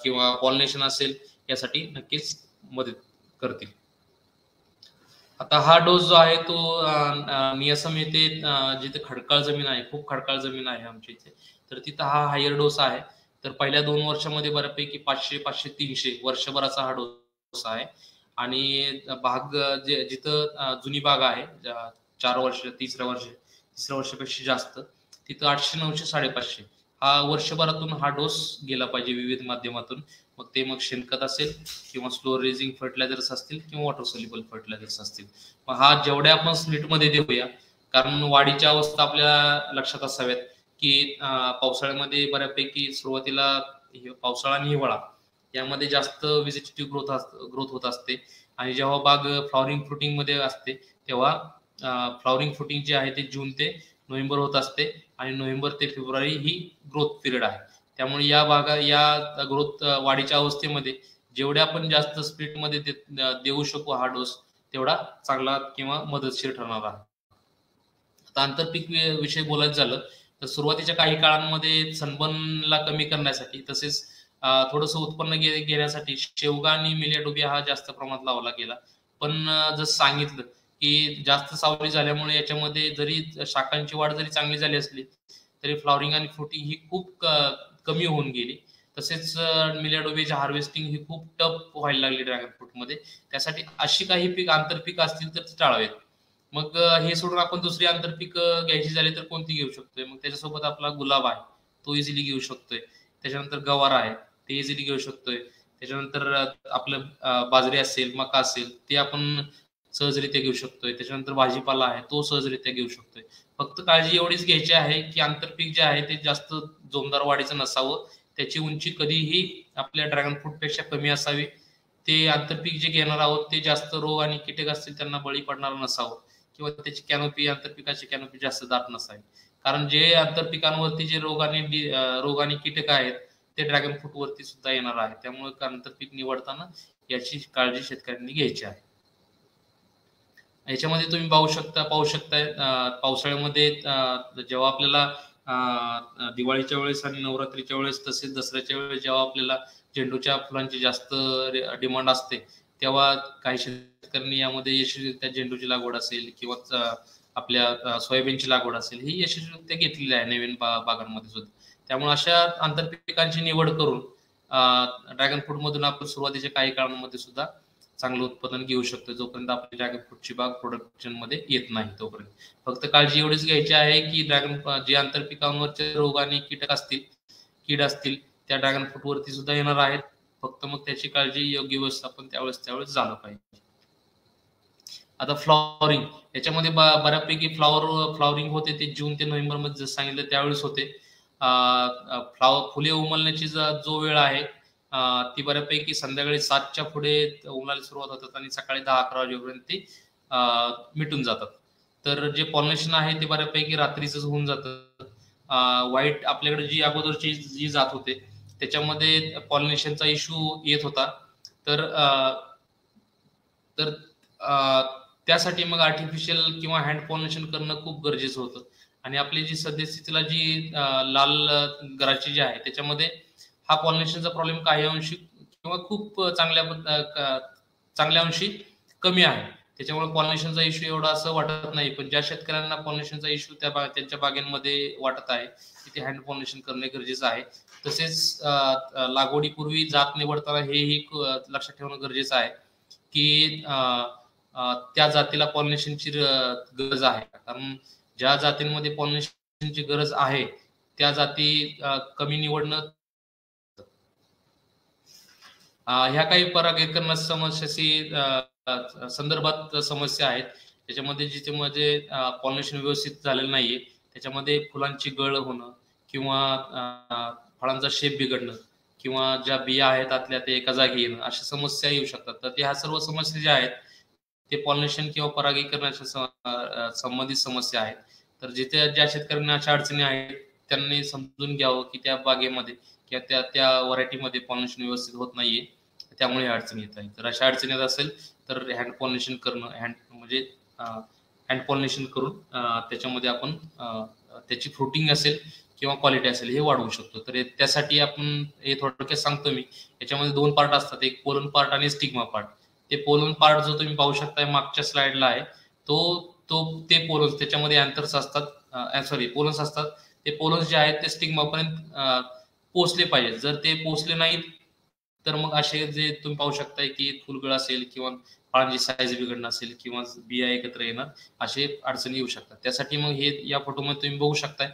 किंवा पॉलिनेशन असेल यासाठी नक्कीच मदत करतील. आता हा डोस जो आहे तो नियासम येथे जिथे खडकाळ जमीन आहे, खूप खडकाळ जमीन आहे आमच्या इथे, तर तिथं हा हायर डोस आहे. तर पहिल्या 2 वर्षामध्ये बऱ्यापैकी 500, 500, 300 वर्षभराचा हा डोस आहे. आणि बाग जिथं जुनी बाग आहे 4 वर्ष, तिसऱ्या वर्षापेक्षा जास्त, तिथं 800, 900, 550 हा वर्षभरातून हा डोस गेला पाहिजे विविध माध्यमातून. मग ते शेणखत असेल किंवा स्लो रेझिंग फर्टिलायझर्स असतील किंवा वॉटर सोल्युबल फर्टिलायझर्स असतील. मग हा जेवढ्या आपण स्प्लिटमध्ये देऊया, कारण वाढीच्या अवस्था आपल्या लक्षात असाव्यात की पावसाळ्यामध्ये बऱ्यापैकी सुरुवातीला पावसाळा आणि हिवाळा यामध्ये जास्त व्हेजिटेटिव्ह ग्रोथ होत असते. आणि जेव्हा बाग फ्लॉवरिंग फ्रुटिंग मध्ये असते तेव्हा फ्लॉवरिंग फ्रुटिंग जे आहे ते जून ते नोव्हेंबर होत असते आणि नोव्हेंबर ते फेब्रुवारी ही ग्रोथ पिरियड आहे. त्यामुळे या ग्रोथ वाढीच्या अवस्थेमध्ये जेवढ्या आपण जास्त स्प्लिटमध्ये देऊ शकू हा डोस तेवढा चांगला किंवा मदतशीर ठरणार आहे. आता आंतरपीक विषय बोलायचं झालं तर सुरुवातीच्या काही काळांमध्ये सनबर्नला कमी करण्यासाठी तसेच थोडंसं उत्पन्न घेण्यासाठी शेवगा आणि मिलियाडोबिया हा जास्त प्रमाणात लावला गेला. पण जसं सांगितलं की जास्त सावली झाल्यामुळे याच्यामध्ये जरी शाखांची वाढ जरी चांगली झाली असली तरी फ्लॉवरिंग आणि फ्रुटिंग ही खूप कमी होऊन गेली. तसेच मिलियाडोबियाची हार्वेस्टिंग ही खूप टफ व्हायला लागली ड्रॅगन फ्रूटमध्ये. त्यासाठी अशी काही आंतरपीक असतील तर ती टाळावेत. मग हे सोडून आपण दुसरी आंतरपीक घ्यायची झाली तर कोणती घेऊ शकतोय? मग त्याच्यासोबत आपला गुलाब आहे, तो इझिली घेऊ शकतोय. त्याच्यानंतर गवार आहे, ते इझिली घेऊ शकतोय. त्याच्यानंतर आपलं बाजरी असेल, मका असेल, ते आपण सहजरित्या घेऊ शकतोय. त्याच्यानंतर भाजीपाला आहे, तो सहजरित्या घेऊ शकतोय. फक्त काळजी एवढीच घ्यायची आहे की आंतरपीक जे आहे ते जास्त जोमदार वाढीचं नसावं. त्याची उंची कधीही आपल्या ड्रॅगन फ्रूट पेक्षा कमी असावी. ते आंतरपीक जे घेणार आहोत ते जास्त रोग आणि कीटक असतील त्यांना बळी पडणार नसावं किंवा त्याची कॅनोपी आंतरपिकाची कॅनोपी जास्त दाट नसावी. कारण जे आंतरपिकांवरती जे रोग आणि कीटक आहेत ते ड्रॅगन फ्रूट वरती सुद्धा येणार आहे. त्यामुळे आंतरपीक निवडताना याची काळजी शेतकऱ्यांनी घ्यायची आहे. याच्यामध्ये तुम्ही पाहू शकताय पावसाळ्यामध्ये जेव्हा आपल्याला दिवाळीच्या वेळेस आणि नवरात्रीच्या वेळेस तसेच दसऱ्याच्या वेळेस जेव्हा आपल्याला झेंडूच्या फुलांची जास्त डिमांड असते तेव्हा काही शेतकऱ्यांनी यामध्ये यशस्वीरित्या झेंडूची लागवड असेल किंवा आपल्या सोयाबीनची लागवड असेल ही यशस्वीरित्या घेतलेली आहे नवीन बागांमध्ये सुद्धा. त्यामुळे अशा आंतरपिकांची निवड करून ड्रॅगन फ्रूट मधून आपण सुरुवातीच्या काही काळामध्ये सुद्धा चांगलं उत्पादन घेऊ शकतो जोपर्यंत आपली ड्रॅगन फ्रूटची बाग प्रोडक्शन मध्ये येत नाही तोपर्यंत. फक्त काळजी एवढीच घ्यायची आहे की जे आंतरपिकांवरचे रोग आणि कीड असतील त्या ड्रॅगन फ्रूट वरती सुद्धा येणार आहेत. फक्त मग त्याची काळजी योग्य व्यवस्थापन त्यावेळेस झालं पाहिजे. आता फ्लॉवरिंग याच्यामध्ये बऱ्यापैकी फ्लॉवरिंग होते ते जून ते नोव्हेंबर मध्ये जसं सांगितलं त्यावेळेस होते. फुले उमलण्याची जो वेळ आहे ती बऱ्यापैकी संध्याकाळी 7च्या पुढे उमलायला सुरुवात होतात आणि सकाळी 10-11 वाजेपर्यंत ते मिटून जातात. तर जे पॉलिनेशन आहे ते बऱ्यापैकी रात्रीच होऊन जातं. व्हाईट आपल्याकडे जी अगोदरची जी जात होते त्याच्यामध्ये पॉलिनेशनचा इश्यू येत होता. तर त्यासाठी मग आर्टिफिशियल किंवा हँड पॉलिनेशन करणं खूप गरजेचं होतं. आणि आपली जी सद्यस्थितीला जी लाल गराची जी आहे त्याच्यामध्ये हा पॉलिनेशनचा प्रॉब्लेम काही अंशी किंवा खूप चांगल्या अंशी कमी आहे. त्याच्यामुळे पॉलिनेशनचा इश्यू एवढा असं वाटत नाही. पण ज्या शेतकऱ्यांना पॉलिनेशनचा इश्यू त्यांच्या बागेमध्ये वाटत आहे तिथे हँड पॉलिनेशन करणे गरजेचं आहे. तसेच लागवडीपूर्वी जात निवडताना हेही लक्षात ठेवणं गरजेचं आहे की त्या जातीला पॉलिनेशनची गरज आहे. कारण ज्या जातींमध्ये पॉलिनेशनची गरज आहे त्या जाती कमी निवडणं. ह्या काही परागीकरण समस्याशी संदर्भात समस्या आहेत. त्याच्यामध्ये जिथे पॉलिनेशन व्यवस्थित झालेलं नाहीये त्याच्यामध्ये फुलांची गळ होणं किंवा फळांचा शेप बिघडणं किंवा ज्या बिया आहेत त्यातल्या ते एका जागी येणं, अशा समस्या येऊ शकतात. तर ह्या सर्व समस्या ज्या आहेत ते पॉलिनेशन किंवा परागीकरणाच्या संबंधित समस्या आहेत. तर जिथे ज्या शेतकऱ्यांना अशा अडचणी आहेत त्यांनी समजून घ्यावं की त्या बागेमध्ये किंवा त्या व्हरायटीमध्ये पॉलिनेशन व्यवस्थित होत नाहीये, त्यामुळे अडचणी येत आहेत. तर अशा अडचणी येत असेल तर हँड पॉलिनेशन करणं, हँड पॉलिनेशन करून त्याच्यामध्ये आपण त्याची फ्रुटिंग असेल किंवा क्वालिटी असेल हे वाढवू शकतो. तर त्यासाठी आपण हे थोडक्यात सांगतो मी. याच्यामध्ये 2 पार्ट असतात, एक पोलन पार्ट आणि स्टिग्मा पार्ट. ते पोलन पार्ट जो तुम्ही पाहू शकता मागच्या स्लाइडला आहे, ते पोलन्स त्याच्यामध्ये अँथर्स असतात, पोलन्स असतात. ते पोलन्स जे आहेत ते स्टिग्मापर्यंत पोहोचले पाहिजे. जर ते पोहोचले नाहीत तर मग असे जे तुम्ही पाहू शकताय की फुलगळ असेल किंवा फळांची साईज बिघडणं असेल किंवा बिया एकत्र येणं, असे अडचणी येऊ शकतात. त्यासाठी मग हे या फोटोमध्ये तुम्ही बघू शकताय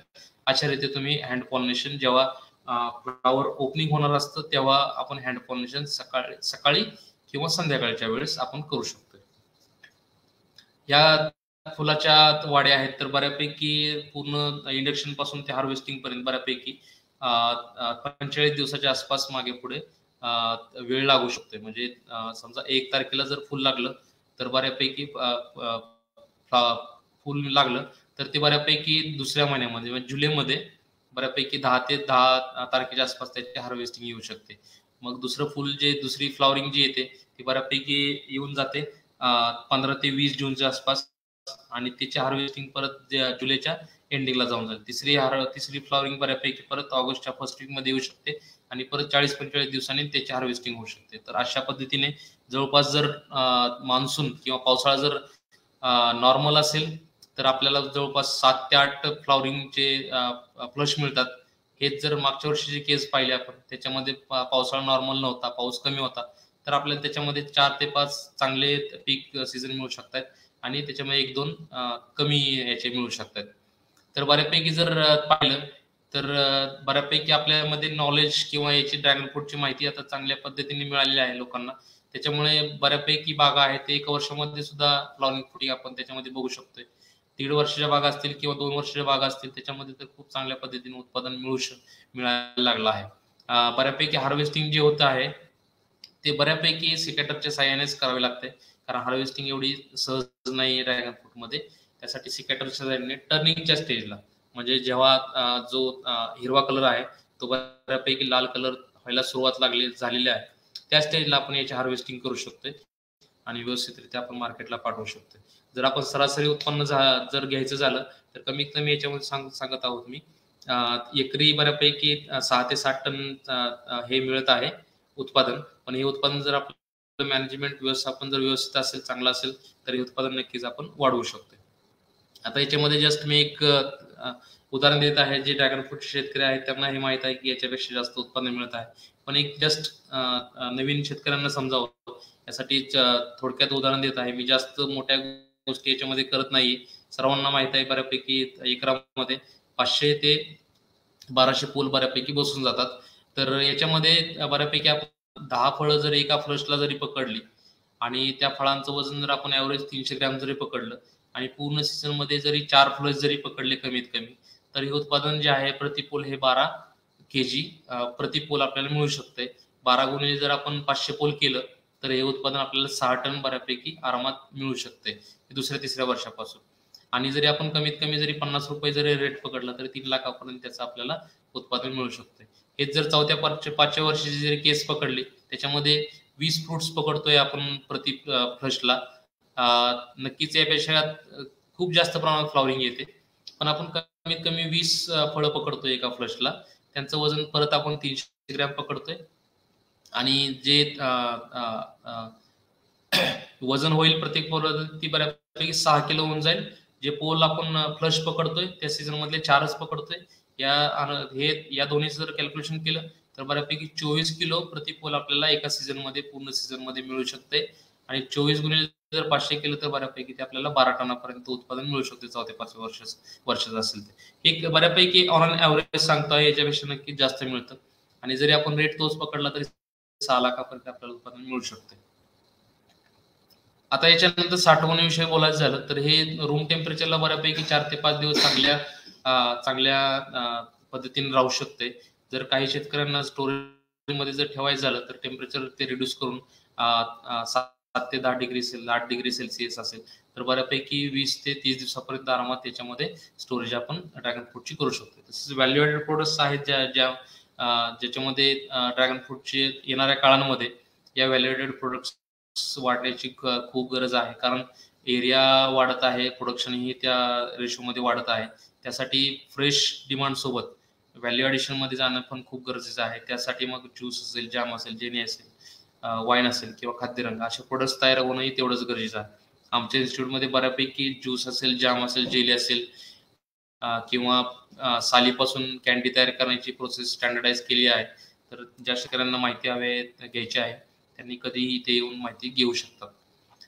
अशा रीती तुम्ही हँड पॉलिनेशन जेव्हा फ्लावर ओपनिंग होणार असतं तेव्हा आपण हँड पॉलिनेशन सकाळी किंवा संध्याकाळच्या वेळेस आपण करू शकतो. या फुलाच्या वाड्या आहेत तर बऱ्यापैकी पूर्ण इंडक्शन पासून ते हार्वेस्टिंग पर्यंत बऱ्यापैकी 45 दिवसाच्या आसपास मागे पुढे वेळ लागू शकते. म्हणजे समजा 1 तारखेला जर फुल लागलं तर बऱ्यापैकी फुल लागलं तर ते बऱ्यापैकी दुसऱ्या महिन्यामध्ये म्हणजे जुलैमध्ये बऱ्यापैकी 10 ते 10 तारखेच्या आसपास त्याची हार्वेस्टिंग येऊ शकते. मग दुसरी फ्लॉवरिंग जी येते ती बऱ्यापैकी येऊन जाते 15 ते 20 जूनच्या आसपास आणि त्याची हार्वेस्टिंग परत जुलैच्या एंडिंगला जाऊन जाईल. तिसरी फ्लॉवरिंग बऱ्यापैकी परत ऑगस्टच्या फर्स्ट वीक मध्ये येऊ शकते आणि परत 40-45 दिवसांनी त्याची हार्वेस्टिंग होऊ शकते. तर अशा पद्धतीने जवळपास जर मान्सून किंवा पावसाळा जर नॉर्मल असेल तर आपल्याला जवळपास 7 ते 8 फ्लॉवरिंगचे फ्लश मिळतात. हेच जर मागच्या वर्षीचे केस पाहिले आपण, त्याच्यामध्ये पावसाळा नॉर्मल नव्हता, पाऊस कमी होता, तर आपल्याला त्याच्यामध्ये 4 ते 5 चांगले पीक सीझन मिळू शकतात आणि त्याच्यामध्ये 1-2 कमी याचे मिळू शकतात. तर बऱ्यापैकी जर पाहिलं तर बऱ्यापैकी आपल्यामध्ये नॉलेज किंवा याची ड्रॅगन फ्रूटची माहिती आता चांगल्या पद्धतीने मिळालेली आहे लोकांना. त्याच्यामुळे बऱ्यापैकी बागा आहेत ते 1 वर्षामध्ये सुद्धा फ्लॉवरिंग फ्रुटिंग आपण त्याच्यामध्ये बघू शकतोय. 1.5 वर्षाच्या बागा असतील किंवा 2 वर्षाच्या बागा असतील त्याच्यामध्ये तर खूप चांगल्या पद्धतीने उत्पादन मिळायला लागलं आहे. बऱ्यापैकी हार्वेस्टिंग जे होत आहे ते बऱ्यापैकी सिकेटरच्या साहाय्यानेच करावे लागते, कारण हार्वेस्टिंग एवढी सहज नाही ड्रॅगन फ्रूट मध्ये. त्यासाठी सिकेटरच्या साहाय्याने टर्निंगच्या स्टेजला म्हणजे जेव्हा जो हिरवा कलर आहे तो बऱ्यापैकी लाल कलर व्हायला सुरुवात झालेली आहे, त्या स्टेजला आपण याची हार्वेस्टिंग करू शकतोय आणि व्यवस्थितरित्या आपण मार्केटला पाठवू शकतोय. जर आपण सरासरी उत्पन्न जर घ्यायचं झालं तर कमीत कमी याच्यामध्ये सांगत आहोत मी, एकरी बऱ्यापैकी 6 ते 7 टन हे मिळत आहे उत्पादन. पण हे उत्पादन जर आपलं मॅनेजमेंट व्यवस्थापन जर व्यवस्थित असेल, चांगलं असेल तर हे उत्पादन नक्कीच आपण वाढवू शकतो. आता याच्यामध्ये जस्ट मी एक उदाहरण देत आहे. जे ड्रॅगन फ्रूट शेतकरी आहेत त्यांना हे माहित आहे की याच्यापेक्षा जास्त उत्पन्न मिळत आहे, पण एक जस्ट नवीन शेतकऱ्यांना समजावं यासाठी थोडक्यात उदाहरण देत आहे मी. जास्त मोठ्या गोष्टी याच्यामध्ये करत नाही. सर्वांना माहित आहे बऱ्यापैकी एकरामध्ये 500 ते 1200 पोल बऱ्यापैकी बसून जातात. तर याच्यामध्ये बऱ्यापैकी आपण 10 फळं जर एका फ्लशला जरी पकडली आणि त्या फळांचं वजन जर आपण ॲव्हरेज 300 ग्रॅम जरी पकडलं आणि पूर्ण सीझन मध्ये जरी 4 फ्लश जरी पकडले कमीत कमी, तर हे उत्पादन जे आहे प्रतिपोल हे 12 kg प्रतिपोल आपल्याला मिळू शकते. 12 गुणिले जर आपण 500 पोल केलं तर हे उत्पादन आपल्याला 6 टन बऱ्यापैकी आरामात मिळू शकते दुसऱ्या-तिसऱ्या वर्षापासून. आणि जरी आपण कमीत कमी जरी 50 रुपये जरी रेट पकडला तर 3 लाखापर्यंत त्याचं आपल्याला उत्पादन मिळू शकते. हेच जर 4-5व्या वर्षाची जरी केस पकडली त्याच्यामध्ये 20 फ्रुट्स पकडतोय आपण प्रति फ्लशला. नक्कीच यापेक्षा खूप जास्त प्रमाणात फ्लॉवरिंग येते, पण आपण कमीत कमी 20 फळं पकडतोय एका फ्लशला. त्यांचं वजन परत आपण 300 ग्रॅम पकडतोय आणि जे वजन होईल प्रत्येक पोल ती बऱ्यापैकी 6 किलो होऊन जाईल. जे पोल आपण फ्लश पकडतोय त्या सीझन मधले 4च पकडतोय. या दोन्ही जर कॅल्क्युलेशन केलं तर बऱ्यापैकी 24 किलो प्रति पोल आपल्याला एका सीझन मध्ये पूर्ण सीझन मध्ये मिळू शकते. आणि 24 गुणिले जर 500 केलं तर बऱ्यापैकी ते आपल्याला 12 टनापर्यंत उत्पादन मिळू शकते 4 ते 5 वर्षाचं असेल ते. एक बऱ्यापैकी ऑन ॲव्हरेज सांगतोय, याच्यापेक्षा नक्कीच जास्त मिळतं. आणि जरी आपण रेट तोच पकडला तरी 6 लाखापर्यंत आपल्याला उत्पादन मिळू शकते. आता याच्यानंतर साठवणीविषयी बोलायचं झालं तर हे रूम टेम्परेचरला बऱ्यापैकी 4 ते 5 दिवस चांगल्या पद्धतीने राहू शकते. जर काही शेतकऱ्यांना स्टोरेज मध्ये जर ठेवायचं झालं तर टेम्परेचर ते रिड्यूस करून 7 ते 10 डिग्री 8 डिग्री सेल्सिअस असेल तर बऱ्यापैकी 20 ते 30 दिवसापर्यंत आरामात त्याच्यामध्ये स्टोरेज आपण ड्रॅगन फ्रूटची करू शकतो. तसेच व्हॅल्यू ॲडेड प्रोडक्ट्स आहेत ज्याच्यामध्ये ड्रॅगन फ्रूटचे येणाऱ्या काळांमध्ये या व्हॅल्यू ॲडेड प्रोडक्ट्स वाढण्याची खूप गरज आहे, कारण एरिया वाढत आहे, प्रोडक्शन ही त्या रेशोमध्ये वाढत आहे. त्यासाठी फ्रेश डिमांड सोबत व्हॅल्यू ॲडिशन मध्ये जाणं पण खूप गरजेचं आहे. त्यासाठी मग ज्यूस असेल, जाम असेल, जेली असेल, वाईन असेल किंवा खाद्यरंग असे प्रोडक्ट्स तयार होणंही तेवढंच गरजेचं आहे. आमच्या इन्स्टिट्यूटमध्ये बऱ्यापैकी ज्यूस असेल, जाम असेल, जेली असेल किंवा सालीपासून कॅन्डी तयार करण्याची प्रोसेस स्टँडर्डाइज केली आहे. तर ज्या शेतकऱ्यांना माहिती हवी घ्यायची आहे त्यांनी कधीही ते येऊन माहिती घेऊ शकतात.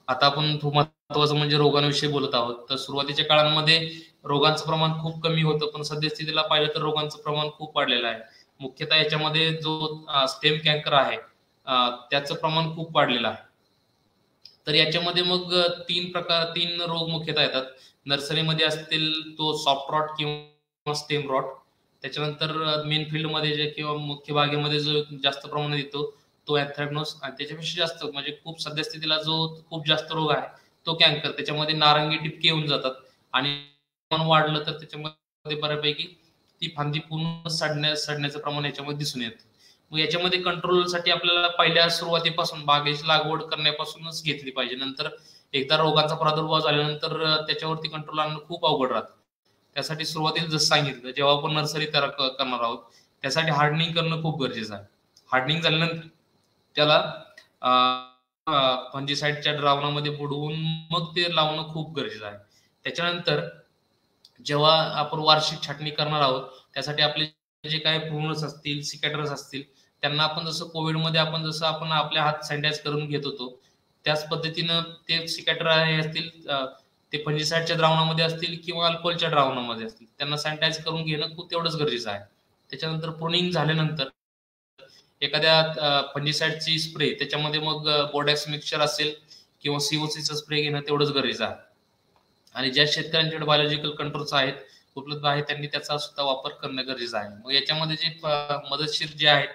आता आपण खूप महत्वाचं म्हणजे रोगांविषयी बोलत आहोत. तर सुरुवातीच्या काळांमध्ये रोगांचं प्रमाण खूप कमी होतं, पण सद्यस्थितीला पाहिलं तर रोगांचं प्रमाण खूप वाढलेलं आहे. मुख्यतः याच्यामध्ये जो स्टेम कॅन्कर आहे त्याचं प्रमाण खूप वाढलेलं आहे. तर याच्यामध्ये मग तीन रोग मुख्यतः येतात. नर्सरीमध्ये असतील तो सॉफ्ट रॉट किंवा स्टेम रॉट, त्याच्यानंतर मेन फील्डमध्ये जे किंवा मुख्य बागेमध्ये जो जास्त प्रमाणात येतो तो अँथ्रॅक्नोस, आणि त्याच्यापेक्षा जास्त म्हणजे खूप सद्यस्थितीला जो खूप जास्त रोग आहे तो कॅन्कर. त्याच्यामध्ये नारंगी टिपके येऊन जातात आणि वाढलं तर त्याच्यामध्ये बऱ्यापैकी ती फांदी पूर्ण सडण्याचं प्रमाण याच्यामध्ये दिसून येतं. मग याच्यामध्ये कंट्रोलसाठी आपल्याला पहिल्या सुरुवातीपासून बागेची लागवड करण्यापासूनच घेतली पाहिजे. नंतर एकदा रोगाचा प्रादुर्भाव झाल्यानंतर त्याच्यावरती कंट्रोल आणणं खूप अवघड राहतं. त्यासाठी सुरुवातीला जसं सांगितलं, जेव्हा आपण नर्सरी तयार करणार आहोत त्यासाठी हार्डनिंग करणं खूप गरजेचं आहे. हार्डनिंग झाल्यानंतर त्याला फंजीसाईडच्या द्रावणामध्ये बुडवून मग ते लावणं खूप गरजेचं आहे. त्याच्यानंतर जेव्हा आपण वार्षिक छाटणी करणार आहोत त्यासाठी आपले जे काही प्रूनर्स असतील, सिकॅटर्स असतील, त्यांना आपण जसं कोविडमध्ये आपण आपले हात सॅनिटाईज करून घेत होतो त्याच पद्धतीनं ते सिकॅटर असतील ते फंजीसाईडच्या द्रावणामध्ये असतील किंवा अल्कोहोलच्या द्रावणामध्ये असतील, त्यांना सॅनिटाईज करून घेणं खूप तेवढंच गरजेचं आहे. त्याच्यानंतर प्रूनिंग झाल्यानंतर एखाद्या फंजीसाईडची स्प्रे त्याच्यामध्ये मग बोर्डॅक्स मिक्सचर असेल किंवा सीओसीचा स्प्रे घेणं तेवढंच गरजेचं आहे. आणि ज्या शेतकऱ्यांच्याकडे बायोलॉजिकल कंट्रोल्स आहेत उपलब्ध आहेत त्यांनी त्याचा सुद्धा वापर करणं गरजेचं आहे. मग याच्यामध्ये जे मदतशीर जे आहेत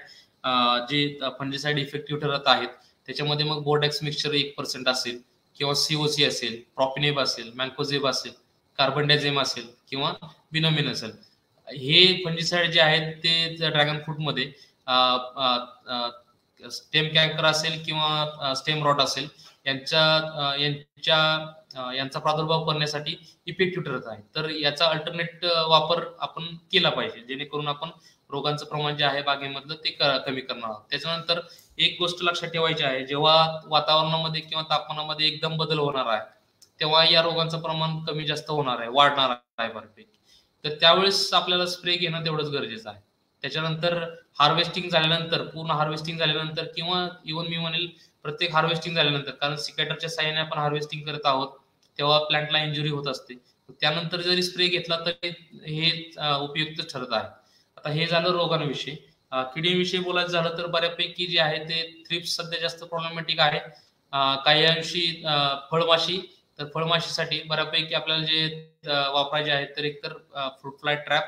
जे फंजीसाईड इफेक्टिव्ह ठरत आहेत त्याच्यामध्ये मग बोर्डॅक्स मिक्सचर 1% असेल किंवा सीओसी असेल, प्रॉपिनेब असेल, मॅन्कोझेब असेल, कार्बनडायझेम असेल किंवा बिनोमिन असेल, हे फंजीसाईड जे आहेत ते ड्रॅगन फ्रूटमध्ये स्टेम कॅन्कर असेल किंवा स्टेम रॉट असेल यांचा प्रादुर्भाव करण्यासाठी इफेक्टिव्ह ठरत आहे. तर याचा अल्टरनेट वापर आपण केला पाहिजे जेणेकरून आपण रोगांचं प्रमाण जे आहे बागेमधलं ते कमी करणार आहोत. त्याच्यानंतर एक गोष्ट लक्षात ठेवायची आहे, जेव्हा वातावरणामध्ये किंवा तापमानामध्ये एकदम बदल होणार आहे तेव्हा या रोगांचं प्रमाण कमी जास्त होणार आहे, वाढणार आहे बऱ्यापैकी. तर त्यावेळेस आपल्याला स्प्रे घेणं तेवढंच गरजेचं आहे. त्याच्यानंतर हार्वेस्टिंग झाल्यानंतर, पूर्ण हार्वेस्टिंग झाल्यानंतर किंवा इव्हन मी म्हणेल प्रत्येक हार्वेस्टिंग झाल्यानंतर, कारण सिकॅटरच्या साहाय्याने आपण हार्वेस्टिंग करत आहोत तेव्हा प्लांटला इंजुरी होत असते, त्यानंतर जरी स्प्रे घेतला तर हे उपयुक्त ठरत आहे. आता हे झालं रोगांविषयी. किडीविषयी बोलायचं झालं तर बऱ्यापैकी जे आहे ते थ्रिप्स सध्या जास्त प्रॉब्लेमॅटिक आहे. काही अंशी फळमाशी, तर फळमाशीसाठी बऱ्यापैकी आपल्याला जे वापरायचे आहेत तर एकतर फ्रूट फ्लाय ट्रॅप,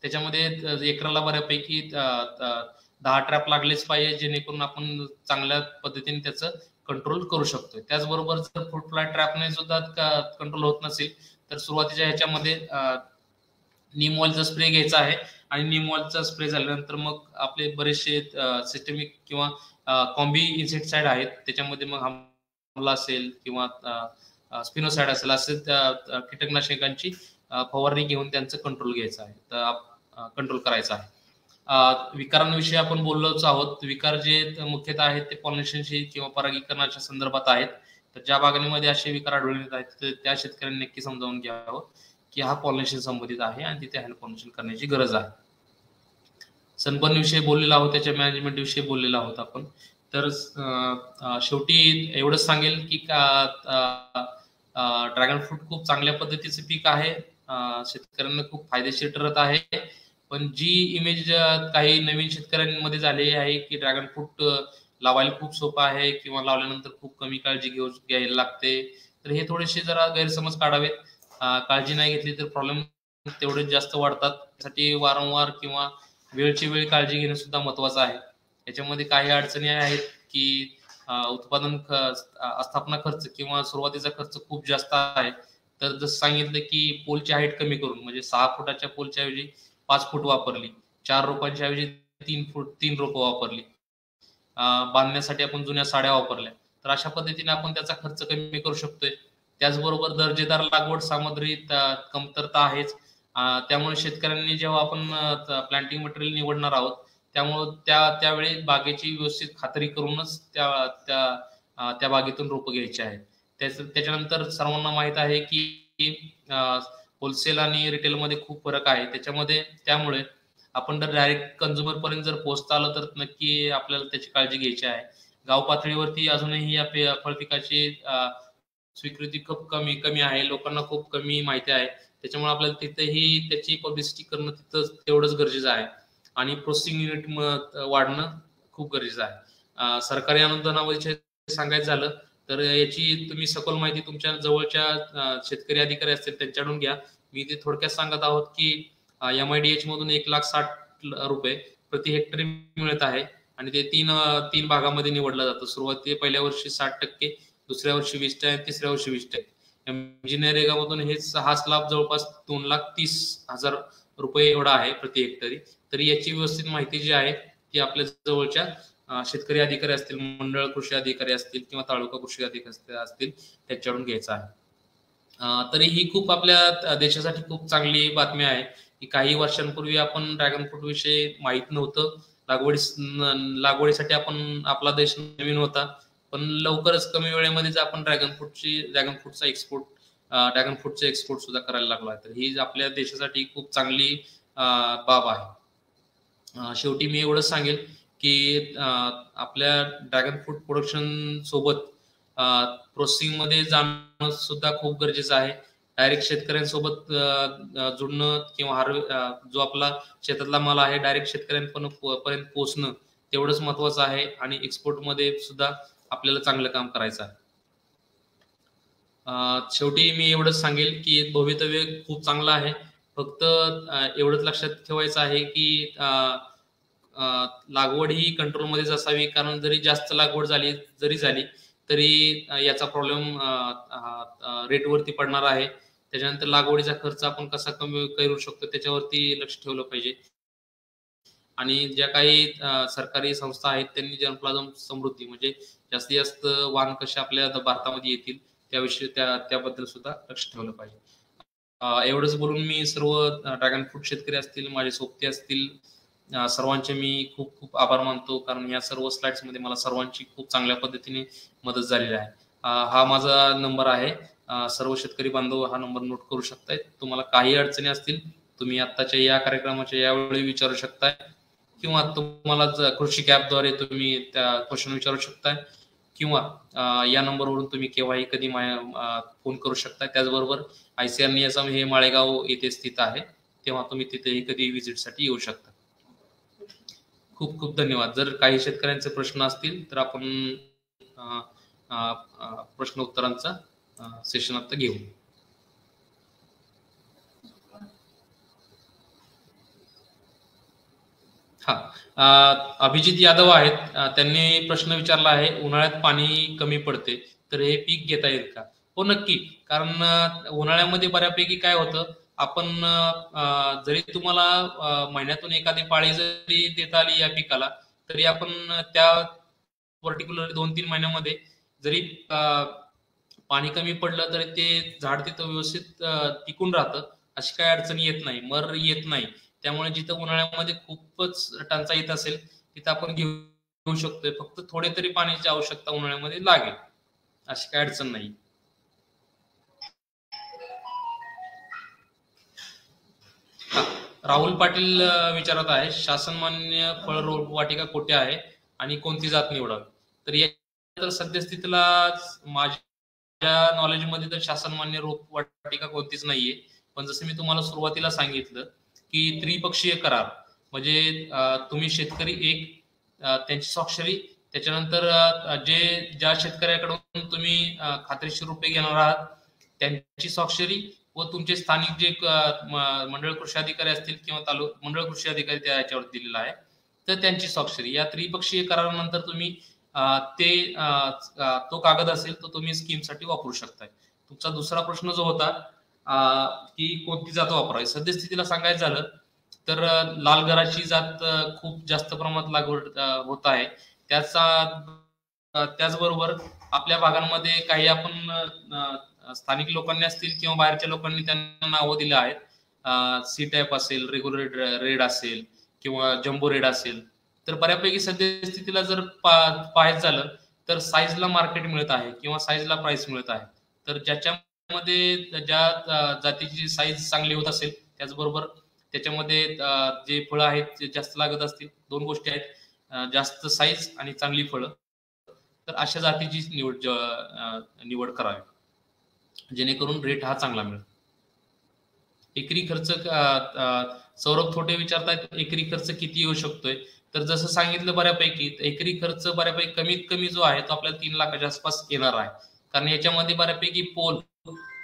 त्याच्यामध्ये एकराला बऱ्यापैकी 10 ट्रॅप लागलेच पाहिजे जेणेकरून आपण चांगल्या पद्धतीने त्याचं कंट्रोल करू शकतोय. त्याचबरोबर जर फ्रूट फ्लाय ट्रॅपने सुद्धा कंट्रोल होत नसेल तर सुरुवातीच्या ह्याच्यामध्ये नीम ऑइलचा स्प्रे घ्यायचा आहे आणि नीम ऑइलचा स्प्रे झाल्यानंतर मग आपले बरेचसे सिस्टमिक किंवा कॉम्बी इन्सेक्टिसाइड आहेत, त्याच्यामध्ये मग हमला असेल किंवा स्पिनोसाइड असेल असे कीटकनाशकांची फवारणी घेऊन त्यांचं कंट्रोल घ्यायचं आहे, तर कंट्रोल करायचं आहे. विकारांविषयी आपण बोललोच आहोत. विकार जे मुख्यतः आहेत ते पॉलिनेशनशी किंवा परागीकरणाच्या संदर्भात आहेत. तर ज्या बागांमध्ये असे विकार आढळून येत आहेत तर त्या शेतकऱ्यांनी नक्की समजावून घ्यावं की हा पॉलिनेशन संबंधित आहे आणि तिथे हँड पॉलिनेशन करण्याची गरज आहे. सनबर्न विषयी बोललेला आहोत, त्याच्या मॅनेजमेंट विषयी बोललेला आहोत आपण. तर शेवटी एवढंच सांगेल की ड्रॅगन फ्रूट खूप चांगल्या पद्धतीचं पीक आहे, शेतकऱ्यांना खूप फायदेशीर ठरत आहे. पण जी इमेज काही नवीन शेतकऱ्यांमध्ये झाली आहे की ड्रॅगन फ्रूट लावायला खूप सोपं आहे किंवा लावल्यानंतर खूप कमी काळजी घ्यायला लागते, तर हे थोडेसे जरा गैरसमज काढावेत. काळजी नाही घेतली तर प्रॉब्लेम तेवढेच जास्त वाढतात. त्यासाठी वारंवार किंवा वेळची वेळ काळजी घेणं सुद्धा महत्वाचं आहे. याच्यामध्ये काही अडचणी आहेत की उत्पादन स्थापना खर्च किंवा सुरुवातीचा खर्च खूप जास्त आहे. तर जसं सांगितलं की पोलची हाईट कमी करून, म्हणजे 6 फुटाच्या पोलच्या ऐवजी 5 फूट वापरली, 4 रोपांच्या ऐवजी 3 रोपं वापरली, बांधण्यासाठी आपण जुन्या साड्या वापरल्या, तर अशा पद्धतीने आपण त्याचा खर्च कमी करू शकतोय. त्याचबरोबर दर्जेदार लागवड सामग्री कमतरता आहेच. त्यामुळे शेतकऱ्यांनी जेव्हा आपण प्लांटिंग मटेरियल निवडणार आहोत, त्यामुळे त्यावेळी बागेची व्यवस्थित खात्री करूनच त्या बागेतून रोपं घ्यायची आहेत. त्याच्यानंतर सर्वांना माहित आहे की होलसेल आणि रिटेलमध्ये खूप फरक आहे. त्यामुळे आपण जर डायरेक्ट कंझ्युमर पर्यंत जर पोहोचता आलं तर नक्की आपल्याला त्याची काळजी घ्यायची आहे. गाव पातळीवरती अजूनही या फळपिकाची स्वीकृती खूप कमी आहे. लोकांना खूप कमी माहिती आहे. त्याच्यामुळे आपल्याला तिथेही त्याची पब्लिसिटी करणं तिथं तेवढंच गरजेचं आहे आणि प्रोसेसिंग युनिट वाढणं खूप गरजेचं आहे. सरकारी अनुदानाविषयी सांगायचं झालं तर याची तुम्ही सखोल माहिती तुमच्या जवळच्या शेतकरी अधिकारी असतील त्यांच्याकडून घ्या. मी ते थोडक्यात सांगत आहोत की MIDH मधून 1,60,00,000 रुपये प्रति हेक्टरी मिळत आहे आणि ते तीन भागामध्ये निवडलं जातं. पहिल्या वर्षी 60%, दुसऱ्या वर्षी 20%, तिसऱ्या वर्षी 20%. नरेगामधून हा स्लॅब जवळपास 2,30,000 रुपये एवढा आहे प्रति हेक्टरी. तरी याची व्यवस्थित माहिती जी आहे ती आपल्या जवळच्या शेतकरी अधिकारी असतील, मंडळ कृषी अधिकारी असतील किंवा तालुका कृषी अधिकारी असतील त्याच्याकडून घ्यायचा आहे. तरी ही खूप आपल्या देशासाठी खूप चांगली बातमी आहे की काही वर्षांपूर्वी आपण ड्रॅगन फ्रूट विषयी माहित नव्हतं. लागवडीसाठी आपला देश नवीन होता, पण लवकरच कमी वेळेमध्येच आपण ड्रॅगन फ्रूटचा एक्सपोर्ट सुद्धा करायला लागलो आहे. तर ही आपल्या देशासाठी खूप चांगली बाब आहे. शेवटी मी एवढंच सांगेल की आपल्या ड्रॅगन फ्रूट प्रोडक्शन सोबत प्रोसेसिंग मध्ये जाणं सुद्धा खूप गरजेचं आहे. डायरेक्ट शेतकऱ्यांसोबत जुडणं किंवा जो आपला शेतातला माल आहे डायरेक्ट शेतकऱ्यांपर्यंत पोहोचणं तेवढंच महत्वाचं आहे आणि एक्सपोर्ट मध्ये सुद्धा आपल्याला चांगलं काम करायचं आहे. शेवटी मी एवढंच सांगेल की भवितव्य खूप चांगलं आहे. फक्त एवढंच लक्षात ठेवायचं आहे की लागवड ही कंट्रोलमध्येच असावी, कारण जरी जास्त लागवड झाली तरी याचा प्रॉब्लेम रेटवरती पडणार आहे. त्याच्यानंतर लागवडीचा खर्च आपण कसा कमी करू शकतो त्याच्यावरती लक्ष ठेवलं पाहिजे. आणि ज्या काही सरकारी संस्था आहेत त्यांनी जर्मप्लाझम समृद्धी म्हणजे जास्तीत जास्त वाण कसे आपल्या भारतामध्ये येतील त्याबद्दल सुद्धा लक्ष ठेवलं पाहिजे. एवढंच बोलून मी सर्व ड्रॅगन फ्रूट शेतकरी असतील, माझे सोबती असतील, सर्वांचे मी खूप खूप आभार मानतो, कारण या सर्व स्लाइड्स मध्ये मला सर्वांची खूप चांगल्या पद्धतीने मदत झालेली आहे. हा माझा नंबर आहे. सर्व शेतकरी बांधव हा नंबर नोट करू शकताय. तुम्हाला काही अडचणी असतील तुम्ही आत्ताच्या या कार्यक्रमाच्या यावेळी विचारू शकताय किंवा तुम्हाला कृषी कॅपद्वारे तुम्ही त्या क्वेश्चन विचारू शकताय किंवा या नंबरवरून तुम्ही केव्हाही कधी फोन करू शकताय. त्याचबरोबर ICAR नियासम हे माळेगाव येथे स्थित आहे, तेव्हा तुम्ही तिथेही कधी व्हिजिटसाठी येऊ शकता. खूप खूप धन्यवाद. जर काही शेतकऱ्यांचे प्रश्न असतील तर आपण प्रश्न उत्तरांचा सेशन आता घेऊ. अभिजित यादव आहेत, त्यांनी प्रश्न विचारला आहे, उन्हाळ्यात पाणी कमी पडते तर हे पीक घेता येईल का? हो नक्की, कारण उन्हाळ्यामध्ये बऱ्यापैकी काय होतं, आपण जरी तुम्हाला महिन्यातून एखादी पाळी जरी देता आली या पिकाला तरी आपण त्या पर्टिक्युलर 2-3 महिन्यामध्ये जरी पाणी कमी पडलं तरी ते झाड तिथं व्यवस्थित टिकून राहतं. अशी काही अडचणी येत नाही, मर येत नाही. त्यामुळे जिथं उन्हाळ्यामध्ये खूपच टंचाई येत असेल तिथं आपण घेऊ शकतोय. फक्त थोडे तरी पाण्याची आवश्यकता उन्हाळ्यामध्ये लागेल, अशी काही अडचण नाही. राहुल पाटील विचारत आहे, शासनमान्य फळ रोपवाटिका कुठे आहे आणि कोणती जात निवडावी? तर सद्यस्थितीला माझ्या नॉलेजमध्ये तर शासनमान्य रोपवाटिका कोणतीच नाहीये. पण जसं मी तुम्हाला सुरुवातीला सांगितलं की त्रिपक्षीय करार म्हणजे तुम्ही शेतकरी एक, त्यांची स्वाक्षरी, त्याच्यानंतर ज्या शेतकऱ्याकडून तुम्ही खात्रीशीर रुपये घेणार आहात त्यांची स्वाक्षरी, व तुमचे स्थानिक जे मंडळ कृषी अधिकारी असतील किंवा मंडळ कृषी अधिकारी त्या याच्यावर दिलेला आहे, तर त्यांची स्वाक्षरी. या त्रिपक्षीय करारानंतर तुम्ही तो कागद असेल तो तुम्ही स्कीमसाठी वापरू शकताय. तुमचा दुसरा प्रश्न जो होता की कोणती जात वापरावी, सद्यस्थितीला सांगायचं झालं तर लाल गराची जात खूप जास्त प्रमाणात लागवड होत आहे. त्याचबरोबर आपल्या भागांमध्ये काही आपण स्थानिक लोकांनी असतील किंवा बाहेरच्या लोकांनी त्यांना नावं दिलं आहेत. सी टाईप असेल, रेग्युलर रेड असेल किंवा जम्बो रेड असेल. तर बऱ्यापैकी सद्यस्थितीला जर पाहायचं झालं तर साईजला मार्केट मिळत आहे किंवा साईजला प्राइस मिळत आहे. तर ज्याच्यामध्ये ज्या जातीची साईज चांगली होत असेल, त्याचबरोबर त्याच्यामध्ये जे फळं आहेत ते जास्त लागत असतील, दोन गोष्टी आहेत, जास्त साईज आणि चांगली फळं, तर अशा जातीची निवड करावी जेणेकरून रेट हा चांगला मिळेल. एकरी खर्च सौरभ थोटे विचारतायत एकरी खर्च किती येऊ शकतोय. तर जसं सांगितलं बऱ्यापैकी एकरी खर्च बऱ्यापैकी कमीत कमी जो आहे तो आपल्याला 3 लाखाच्या आसपास येणार आहे. कारण याच्यामध्ये बऱ्यापैकी पोल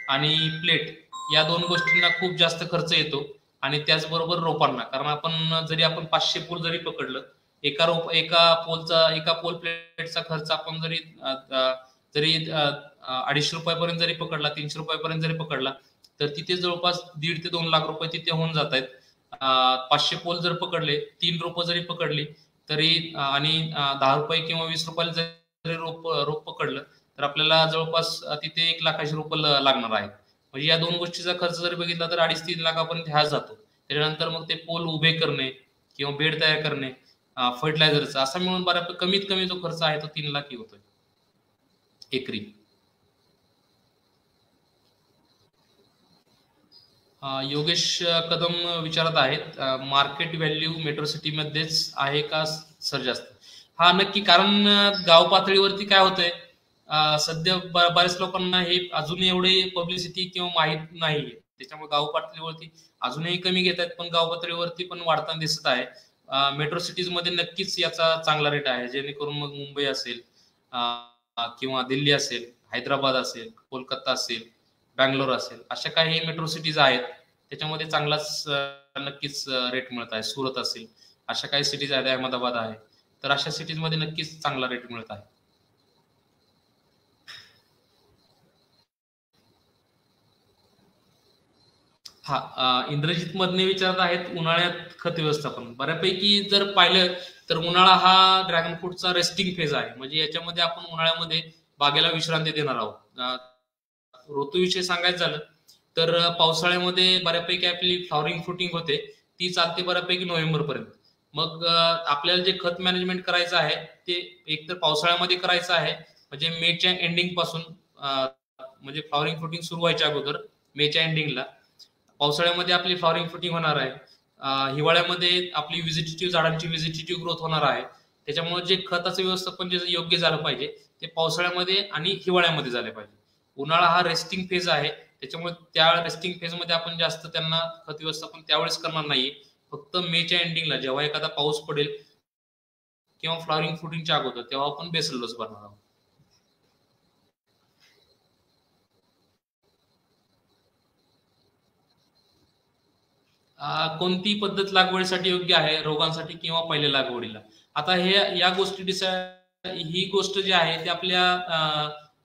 आणि प्लेट या दोन गोष्टींना खूप जास्त खर्च येतो आणि त्याचबरोबर रोपांना. कारण आपण 500 पोल जरी पकडलं, एका पोल प्लेटचा खर्च आपण जरी 250 रुपयापर्यंत जरी पकडला, 300 रुपयापर्यंत जरी पकडला, तर तिथे जवळपास 1.5 ते 2 लाख रुपये तिथे होऊन जात आहेत. 500 पोल जर पकडले, 3 रोपं जरी पकडली तरी आणि 10 रुपये किंवा 20 रुपयाला जरी रोप पकडलं तर आपल्याला जवळपास तिथे 1 लाखाचे रोप लागणार आहेत. म्हणजे या दोन गोष्टीचा खर्च जरी बघितला तर 2.5-3 लाखापर्यंत ह्या जातो. त्याच्यानंतर मग ते पोल उभे करणे किंवा बेड तयार करणे, फर्टिलायझरचा, असा मिळून बऱ्यापैकी कमीत कमी जो खर्च आहे तो 3 लाख होतोय एकरी. योगेश कदम विचारत आहेत मार्केट व्हॅल्यू मेट्रो सिटी मध्येच आहे का सर जास्त? हा नक्की, कारण गाव पातळीवरती काय होतंय, सध्या बऱ्याच लोकांना हे अजूनही एवढे पब्लिसिटी किंवा माहीत नाही, त्याच्यामुळे गाव पातळीवरती अजूनही कमी घेत आहेत, पण गाव पातळीवरती पण वाढताना दिसत आहे. मेट्रो सिटीज मध्ये नक्कीच याचा चांगला रेट आहे, जेणेकरून मग मुंबई असेल किंवा दिल्ली असेल, हैदराबाद असेल, कोलकाता असेल, बँगलोर असेल, अशा काही मेट्रो सिटीज आहेत त्याच्यामध्ये चांगलाच नक्कीच रेट मिळत आहे. सुरत असेल, अशा काही सिटीज आहेत, अहमदाबाद आहे, तर अशा सिटीज मध्ये नक्कीच चांगला रेट मिळत आहे. इंद्रजित मधने विचारत आहेत उन्हाळ्यात खत व्यवस्थापन. बऱ्यापैकी जर पाहिलं तर उन्हाळा हा ड्रॅगन फ्रूटचा रेस्टिंग फेज आहे, म्हणजे याच्यामध्ये आपण उन्हाळ्यामध्ये बागेला विश्रांती देणार आहोत. ऋतूविषयी सांगायचं झालं तर पावसाळ्यामध्ये बऱ्यापैकी आपली फ्लॉवरिंग फ्रुटिंग होते, ती चालते बऱ्यापैकी नोव्हेंबर पर्यंत. मग आपल्याला जे खत मॅनेजमेंट करायचं आहे ते एकतर पावसाळ्यामध्ये करायचं आहे, म्हणजे मेच्या एंडिंग पासून, म्हणजे फ्लॉवरिंग फ्रुटिंग सुरू व्हायच्या अगोदर मेच्या एंडिंगला पावसाळ्यामध्ये आपली फ्लॉवरिंग फ्रुटिंग होणार आहे. हिवाळ्यामध्ये आपली झाडांची विजिटेटिव्ह ग्रोथ होणार आहे. त्याच्यामुळे जे खताचं व्यवस्थापन जे योग्य झालं पाहिजे ते पावसाळ्यामध्ये आणि हिवाळ्यामध्ये झाले पाहिजे. उन्हाळा हा रेस्टिंग फेज आहे, त्याच्यामुळे त्या रेस्टिंग फेज मध्ये आपण जास्त त्यांना खत व्यवस्थापन त्यावेळेस करणार नाही. फक्त मेच्या एंडिंगला जेव्हा एखादा पाऊस पडेल किंवा फ्लॉवरिंग फ्रुटिंगच्या अगोदर तेव्हा आपण बेसल डोस भरणार आहोत. कोणती पद्धत लागवडीसाठी योग्य आहे, रोगांसाठी किंवा पहिल्या लागवडीला? आता या गोष्टी ही गोष्ट जी आहे ती आपल्या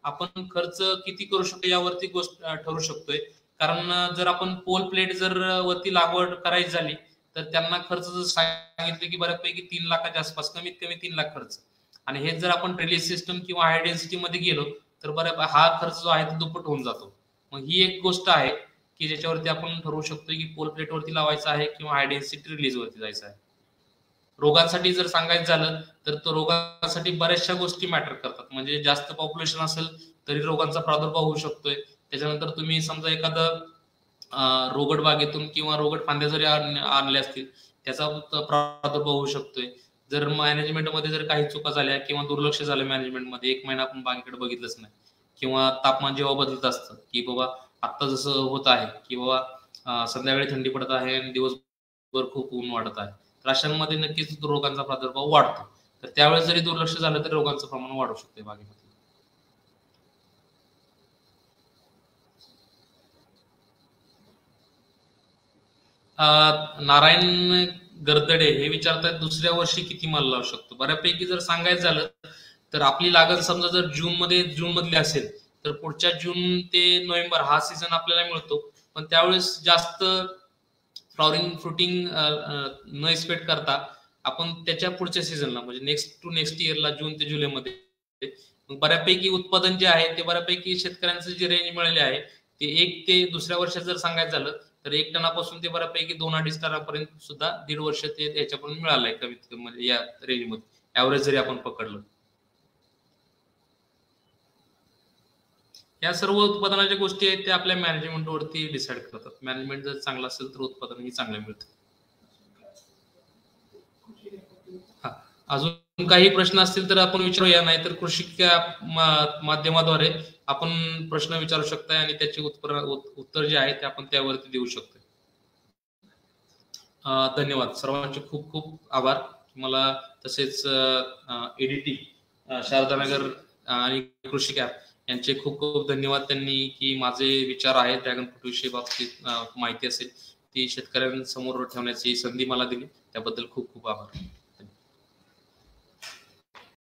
आपण खर्च किती करू शकतो यावरती गोष्ट ठरू शकतोय. कारण जर आपण पोल प्लेट जर वरती लागवड करायची झाली तर त्यांना खर्च जर सांगितले की बऱ्यापैकी 3 लाखाच्या आसपास, कमीत कमी 3 लाख खर्च. आणि हेच जर आपण ट्रेलिस सिस्टम किंवा हाय डेन्सिटी मध्ये गेलो तर हा खर्च जो आहे तो दुप्पट होऊन जातो. मग ही एक गोष्ट आहे की ज्याच्यावरती आपण ठरवू शकतो की पोल प्लेट वरती लावायचं आहे किंवा हाय डेन्सिटी रिलीज वरती जायचं आहे. रोगांसाठी जर सांगायचं झालं तर तो रोगांसाठी बऱ्याचशा गोष्टी मॅटर करतात. म्हणजे जास्त पॉप्युलेशन असेल तरी रोगांचा प्रादुर्भाव होऊ शकतोय. त्याच्यानंतर तुम्ही समजा एखादं रोगट बागेतून किंवा रोगट फांद्या जरी आणल्या असतील त्याचा प्रादुर्भाव होऊ शकतोय. जर मॅनेजमेंटमध्ये जर काही चुका झाल्या किंवा दुर्लक्ष झालं मॅनेजमेंटमध्ये, 1 महिना आपण बागेकडे बघितलंच नाही, किंवा तापमान जेव्हा बदलत असतं की बाबा आता जसं होत आहे की बाबा संध्याकाळी थंडी पडत आहे आणि दिवसभर खूप ऊन वाढत आहे, तर अशांमध्ये नक्कीच रोगांचा प्रादुर्भाव वाढतो. तर त्यावेळेस जरी दुर्लक्ष झालं तरी रोगांचं प्रमाण वाढू शकते बागेमध्ये. नारायण गर्दडे हे विचारतात दुसऱ्या वर्षी किती माल लावू शकतो. बऱ्यापैकी जर सांगायचं झालं तर आपली लागण समजा जर जून मधली असेल तर पुढच्या जून ते नोव्हेंबर हा सीझन आपल्याला मिळतो. पण त्यावेळेस जास्त फ्लॉवरिंग फ्रुटिंग न एक्सपेक्ट करता आपण त्याच्या पुढच्या सीझनला म्हणजे नेक्स्ट इयरला जून ते जुलैमध्ये बऱ्यापैकी उत्पादन जे आहे ते बऱ्यापैकी शेतकऱ्यांचं जे रेंज मिळाले आहे ते 1 ते दुसऱ्या वर्षात जर सांगायचं झालं तर 1 टनापासून ते बऱ्यापैकी 2-2.5 टनापर्यंत सुद्धा 1.5 वर्ष ते याच्यापर्यंत मिळालंय कमीत कमी म्हणजे या रेंजमध्ये ऍव्हरेज जरी आपण पकडलं. या सर्व उत्पादनाच्या गोष्टी आहेत त्या आपल्या मॅनेजमेंटवरती डिसाईड करतात. मॅनेजमेंट जर चांगलं असेल तर उत्पादनही चांगलं मिळतं. अजून काही प्रश्न असतील तर आपण विचारूया, नाहीतर कृषी माध्यमाद्वारे आपण प्रश्न विचारू शकताय आणि त्याचे उत्तर जे आहे ते आपण त्यावरती देऊ शकतो. धन्यवाद सर्वांचे खूप खूप आभार. मला तसेच एडीटी शारदानगर आणि कृषी कॅप यांचे खूप खूप धन्यवाद. त्यांनी की माझे विचार आहेत ड्रॅगन फ्रूट विषयी बाबतीत माहिती असेल ती शेतकऱ्यांसमोर ठेवण्याची संधी मला दिली त्याबद्दल खूप खूप आभार.